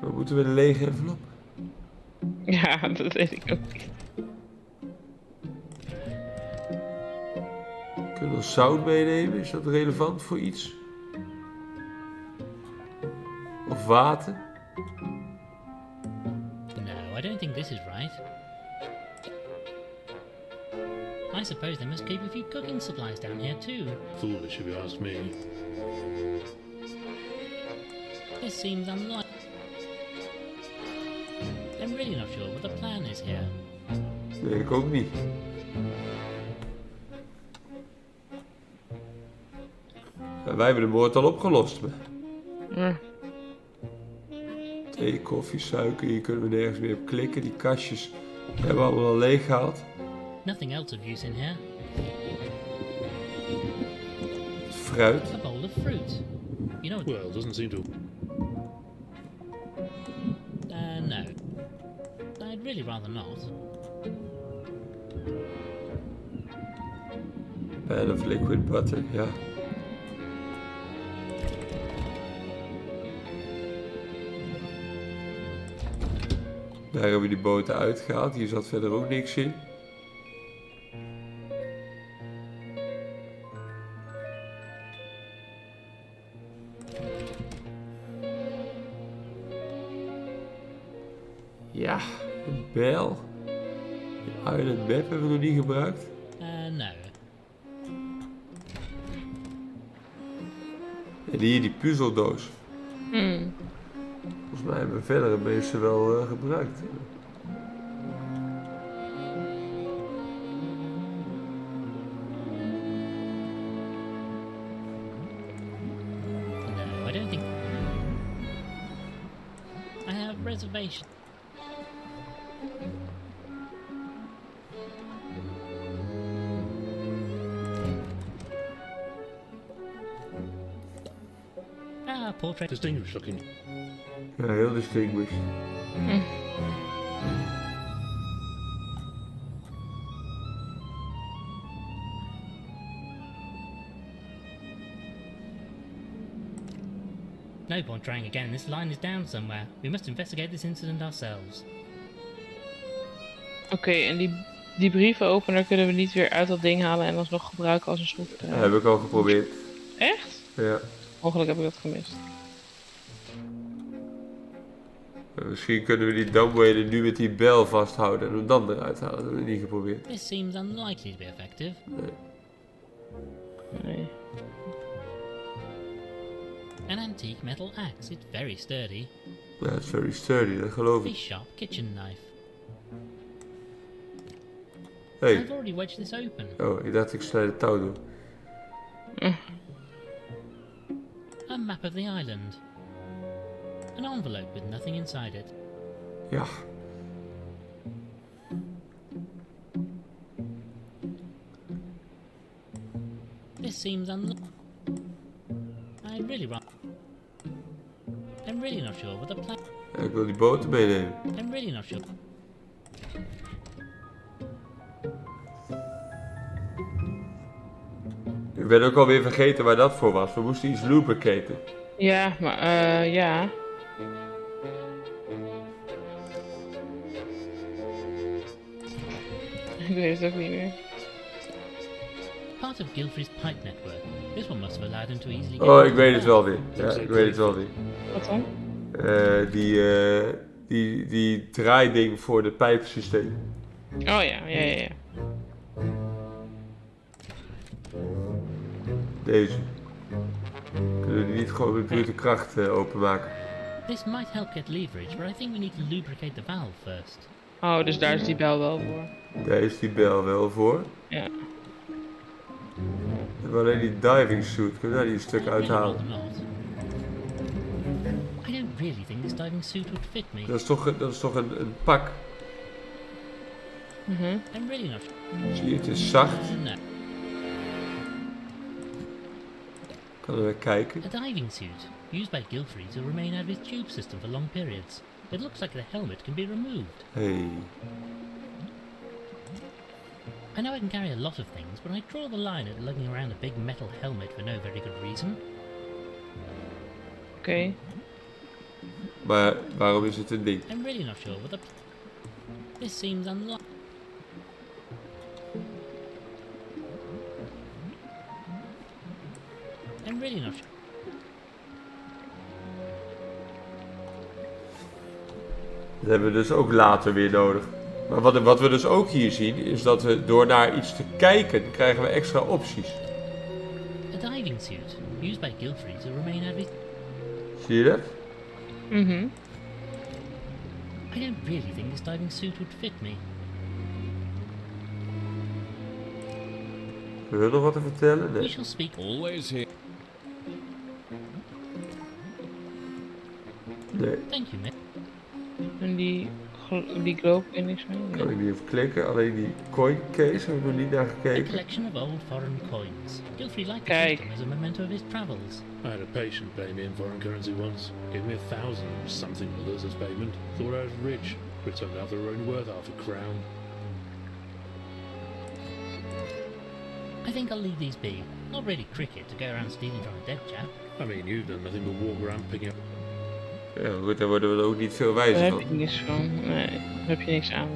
S1: We moeten met een lege envelop.
S2: Ja, dat weet ik ook niet.
S1: Kunnen we zout meenemen? Is dat relevant voor iets? Of water?
S3: No, I don't think this is right. I suppose they must keep a few cooking supplies down here too.
S4: Foolish if you ask me.
S3: This seems unlikely. I'm really not sure what the plan is here.
S1: Nee, ik ook niet. Ja, wij hebben de moord al opgelost. Maar...
S2: Ja.
S1: Thee, koffie, suiker, hier kunnen we nergens meer op klikken. Die kastjes hebben we allemaal al leeg gehaald.
S3: Nothing else of use in here.
S1: Fruit.
S3: A bowl of fruit. You know,
S4: Well, it doesn't seem to.
S3: no. I'd really rather not.
S1: Pan of liquid butter, ja. Daar hebben we die boten uitgehaald. Hier zat verder ook niks in. Ja, een bijl. De island map hebben we nog niet gebruikt.
S3: No.
S1: En hier die puzzeldoos. Volgens mij hebben we verder de meeste wel gebruikt.
S3: No, I don't think... I have reservation. Portrait.
S4: Distinguished looking.
S1: Ja, heel distinguished.
S3: No point trying again. This line is down somewhere. We must investigate this incident ourselves.
S2: Oké, en die brievenopener kunnen we niet weer uit dat ding halen en alsnog gebruiken als een schroevendraaier.
S1: Dat heb ik al geprobeerd.
S2: Echt?
S1: Ja.
S2: Mogelijk heb ik dat gemist.
S1: Misschien kunnen we die dumbwader nu met die bel vasthouden en hem dan eruit halen. Dat hebben we niet geprobeerd.
S3: This seems unlikely to be effective.
S2: Nee.
S3: An antique metal axe. It's very sturdy.
S1: Ja, het is very sturdy, dat geloof
S3: A
S1: ik.
S3: sharp kitchen knife.
S1: Hey.
S3: I've already wedged this open.
S1: Oh, ik dacht ik snijd het touw door.
S3: A map of the island. An envelope with nothing inside it.
S1: Ja.
S3: This seems I'm really not sure what the plan.
S1: Ja, ik wil die boten meenemen.
S3: I'm really not sure.
S1: Ik ben ook alweer vergeten waar dat voor was. We moesten iets lubricaten.
S2: Ja, maar ja. Ik weet het ook niet meer.
S3: Part of Gilfrey's pipe network. This one must have allowed him to easily get
S1: Oh, ik weet het wel weer. Ja, ik weet het wel weer.
S2: Wat dan?
S1: Die draaiding voor het pijpensysteem.
S2: Oh ja.
S1: Deze. Kunnen we die niet gewoon met brute kracht openmaken?
S3: This might help get leverage, but I think we need to lubricate the valve first.
S2: Oh, dus daar is die bel wel voor.
S1: Daar is die bel wel voor.
S2: Ja.
S1: We hebben alleen die diving suit. Kunnen we daar die een stuk uithalen?
S3: I don't really think this diving suit would fit me.
S1: Dat is toch een pak?
S3: I'm really not sure.
S1: Zie je, het is zacht.
S3: No.
S1: Kunnen we kijken?
S3: A diving suit, used by Gilfrey to remain out of his tube system for long periods. It looks like the helmet can be removed.
S1: Hey.
S3: I know I can carry a lot of things, but I draw the line at lugging around a big metal helmet for no very good reason.
S2: Oké.
S1: Maar waarom is het een ding?
S3: I'm really not sure what the... This seems unlikely. I'm really not sure.
S1: Dat hebben we dus ook later weer nodig. Maar wat we dus ook hier zien, is dat we door naar iets te kijken, krijgen we extra opties.
S3: A diving suit, used by Gilfrey to remain out of his...
S1: Zie je dat?
S3: I don't really think this diving suit would fit me.
S1: Wil je nog wat te vertellen?
S3: We
S1: Nee.
S3: shall speak...
S8: Always here.
S1: Nee.
S3: Thank you, mate.
S2: En die globe in niks mee?
S1: Kan ik niet even klikken. Alleen die coin case hebben we nog niet naar
S3: A
S1: gekeken.
S3: collection of old foreign coins. Gilfrey liked to
S2: Kijk.
S3: keep them as a memento of his travels.
S4: I had a patient pay me in foreign currency once. Gave me 1,000 something others as payment. Thought I was rich. But it turned out they were only worth half a crown.
S3: I think I'll leave these be. Not really cricket to go around stealing from a dead chap.
S4: I mean, you've done nothing but walk around picking up.
S1: Ja, goed, daar worden we er ook niet veel
S2: Daar
S1: wijzer
S2: heb
S1: van.
S2: je niks van. Nee, daar heb je niks aan.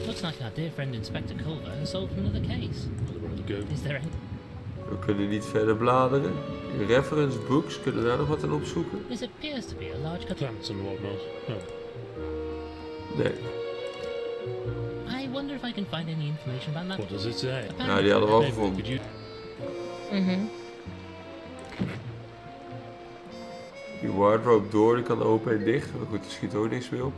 S3: Looks like our dear friend Inspector Culver has solved another case.
S4: I'd rather go.
S3: Is there any...
S1: We kunnen niet verder bladeren. Reference books, kunnen we daar nog wat aan opzoeken?
S3: This appears to be a large...
S4: Plants and whatnot. Oh,
S1: Nee.
S3: I wonder if I can find any information about that.
S4: what does it say?
S1: Nou, die hadden we al
S4: Maybe we
S1: gevonden.
S4: could use...
S1: Die wardrobe door, die kan open en dicht. Maar goed, er schiet ook niks meer op.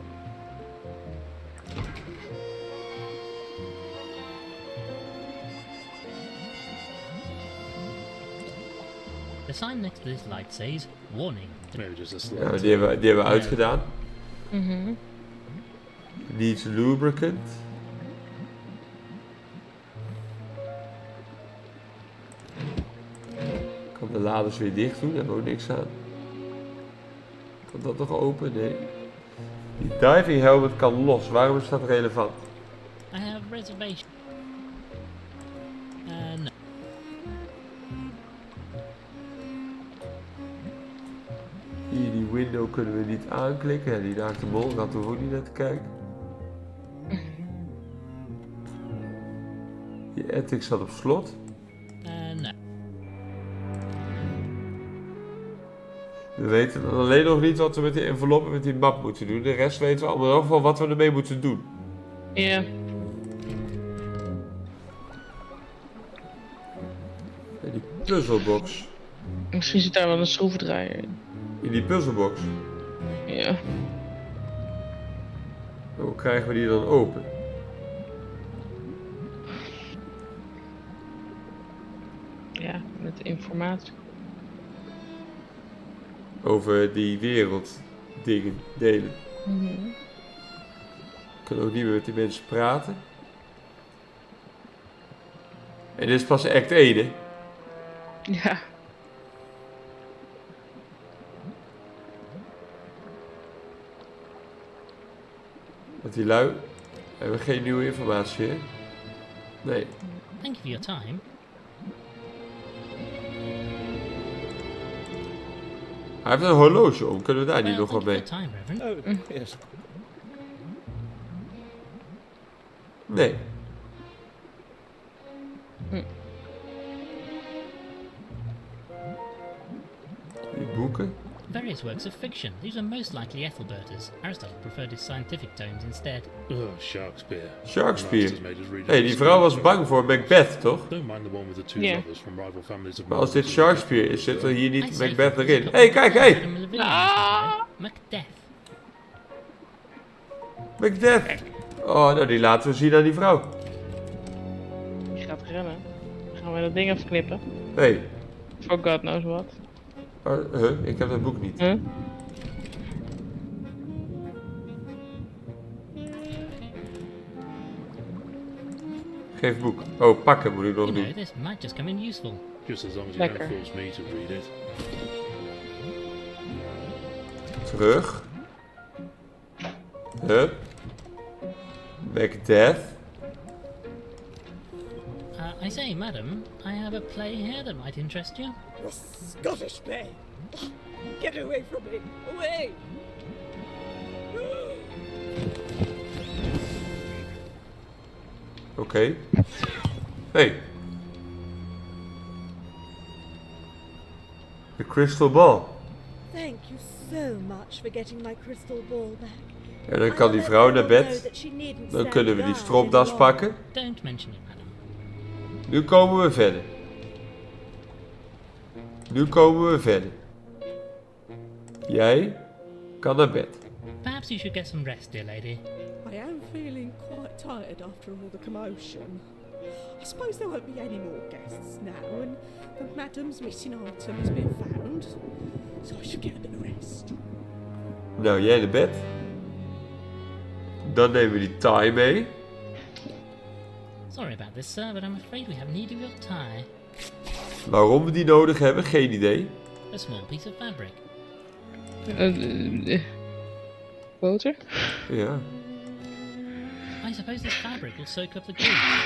S3: The sign next to this light says, warning.
S4: Maybe just a
S1: Ja,
S4: slight...
S1: die hebben we uitgedaan. Needs lubricant. Ik kan de laders weer dicht doen, daar hebben we ook niks aan. Kan dat nog open? Nee. Die diving helmet kan los. Waarom is dat relevant?
S3: I have reservation. No.
S1: Hier, die window kunnen we niet aanklikken. Ja, die naakte mol, daar hadden we ook niet naar te kijken. Die attic staat op slot.
S3: No.
S1: We weten dan alleen nog niet wat we met die envelop en met die map moeten doen. De rest weten we allemaal in ieder geval wat we ermee moeten doen.
S2: Ja.
S1: En die puzzelbox.
S2: Misschien zit daar wel een schroevendraaier in.
S1: In die puzzelbox.
S2: Ja.
S1: Hoe krijgen we die dan open?
S2: Ja, met informatie.
S1: Over die werelddingen delen.
S2: Mhm.
S1: Ik kan ook niet meer met die mensen praten. En dit is pas act 1, hè?
S2: Ja.
S1: Want die lui hebben geen nieuwe informatie, hè? Nee.
S3: Thank you for your time.
S1: Hij heeft een horloge om. Kunnen we daar niet
S3: Well,
S1: nog wat
S3: thank you
S1: mee?
S3: for your time, Reverend.
S7: Oh, yes.
S1: Nee. Die boeken.
S3: Various works of fiction. These are most likely Ethelberta's. Aristotle preferred his scientific tomes instead.
S4: Oh, Shakespeare.
S1: Shakespeare.
S4: Masters made us read
S1: Hé, die vrouw was bang voor Macbeth, toch?
S4: Don't mind the one with the two
S2: Yeah.
S4: lovers from rival families of
S1: Maar als dit Shakespeare is, zit er hier
S3: I
S1: niet
S3: say
S1: Macbeth
S3: for
S1: erin.
S3: physical
S1: Hé, kijk, hé!
S3: Adam was a villain, Macbeth.
S1: Macbeth! Oh, nou die laten we zien aan die vrouw.
S2: Die gaat rennen. Gaan we dat ding even knippen?
S1: Hé,
S2: For God knows what.
S1: ik heb dat boek niet.
S2: Huh?
S1: Geef het boek. Oh, pakken moet ik nog
S3: You know,
S1: doen.
S3: this might just come in useful.
S4: Just as long as you
S2: Lekker.
S4: don't force me to read it.
S1: Terug. Hup. Macbeth.
S3: I say, madam, I have a play here that might interest you.
S5: The Scottish play. Get away from me. Away.
S1: Oké. Hey. De crystal ball.
S6: Thank you so much for getting my crystal ball back.
S1: En dan kan die vrouw naar bed.
S6: Dan
S1: Dan kunnen we die stropdas pakken.
S3: Don't mention it, madam.
S1: Nu komen we verder. Nu komen we verder. Jij kan naar bed.
S3: Perhaps you should get some rest, dear lady.
S5: I am feeling quite tired after all the commotion. I suppose there won't be any more guests now, and the madam's missing item has been found, so I should get a bit of rest.
S1: Nou, jij naar bed. Dan nemen we die tie mee.
S3: Sorry about this, sir, but I'm afraid we have need of your tie.
S1: Waarom we die nodig hebben, geen idee.
S3: A small piece of fabric.
S2: Boter?
S1: Ja.
S3: I suppose this fabric will soak up the grease.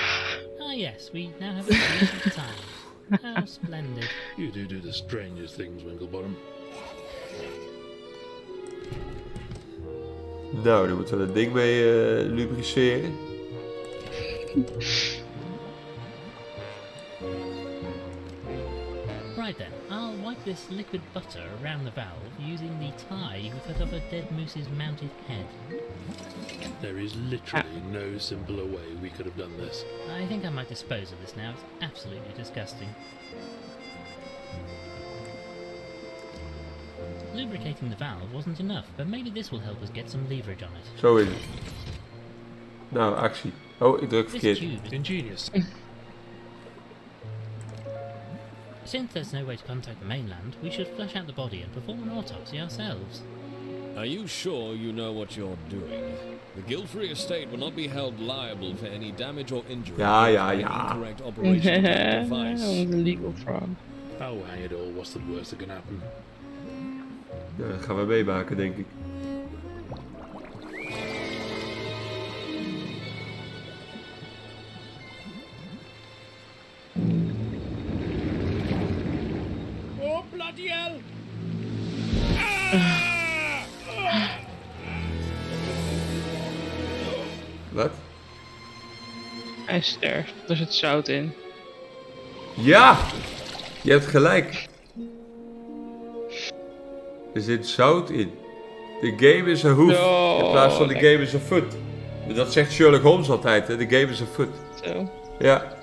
S3: Ah yes, we now have a greasy tie. How splendid.
S4: You do the strangest things, Winklebottom.
S1: Nou, dan moeten we dat ding mee lubriceren.
S3: Right then, I'll wipe this liquid butter around the valve using the tie you cut off a dead moose's mounted head.
S4: There is literally no simpler way we could have done this.
S3: I think I might dispose of this now. It's absolutely disgusting. Lubricating the valve wasn't enough, but maybe this will help us get some leverage on it.
S1: Zo is het. Nou, actie. Oh, ik druk
S3: This
S1: verkeerd.
S3: tube is
S4: Ingenious.
S3: Since there's no way to contact the mainland, we should flush out the body and perform an autopsy ourselves.
S8: Are you sure you know what you're doing? The guilt-free estate will not be held liable for any damage or injury
S1: Ja, ja,
S8: by
S1: ja.
S8: incorrect operation of the device.
S2: Onze legal fraud.
S4: Oh, hang it all. What's the worst that can happen?
S1: Ja, dat gaan we meemaken, denk ik.
S9: Oh, bloody hell!
S1: Wat?
S2: Hij sterft. Er zit zout in.
S1: Ja! Je hebt gelijk. Er zit zout in. De game is een hoef.
S2: Oh,
S1: in plaats van de
S2: lekker.
S1: game is een foot. Dat zegt Sherlock Holmes altijd, hè? De game is een foot.
S2: Zo.
S1: Ja.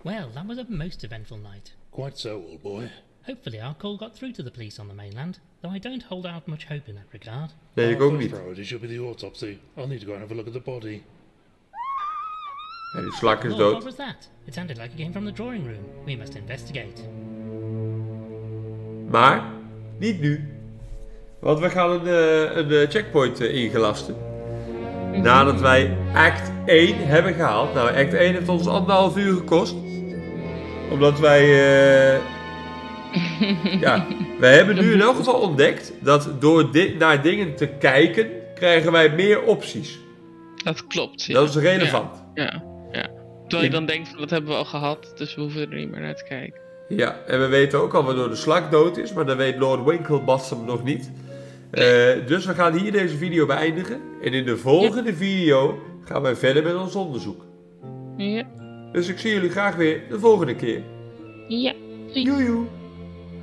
S3: Well, that was a most eventful night.
S4: Quite so, old boy.
S3: Hopefully our call got through to the police on the mainland, though I don't hold out much hope in that regard.
S1: Nee, ik
S4: Our
S1: ook
S4: first
S1: niet.
S4: priority should be the autopsy. I'll need to go and have a look at the body.
S1: Ja, die slak is
S3: Lord, what
S1: dood.
S3: was that? It sounded like it came from the drawing room. We must investigate.
S1: Maar, niet nu. Want we gaan een checkpoint ingelasten. Nadat wij act 1 hebben gehaald. Nou, act 1 heeft ons 1,5 uur gekost. Omdat wij... ja, wij hebben nu in elk geval ontdekt dat door naar dingen te kijken, krijgen wij meer opties.
S2: Dat klopt, ja.
S1: Dat is relevant.
S2: Ja. Terwijl je dan denkt, van, dat hebben we al gehad, dus we hoeven er niet meer naar te kijken.
S1: Ja, en we weten ook al waardoor de slak dood is, maar dat weet Lord Winklebottom nog niet. Dus we gaan hier deze video beëindigen. En in de volgende video gaan wij verder met ons onderzoek.
S2: Ja.
S1: Dus ik zie jullie graag weer de volgende keer.
S2: Ja.
S1: Joejoe.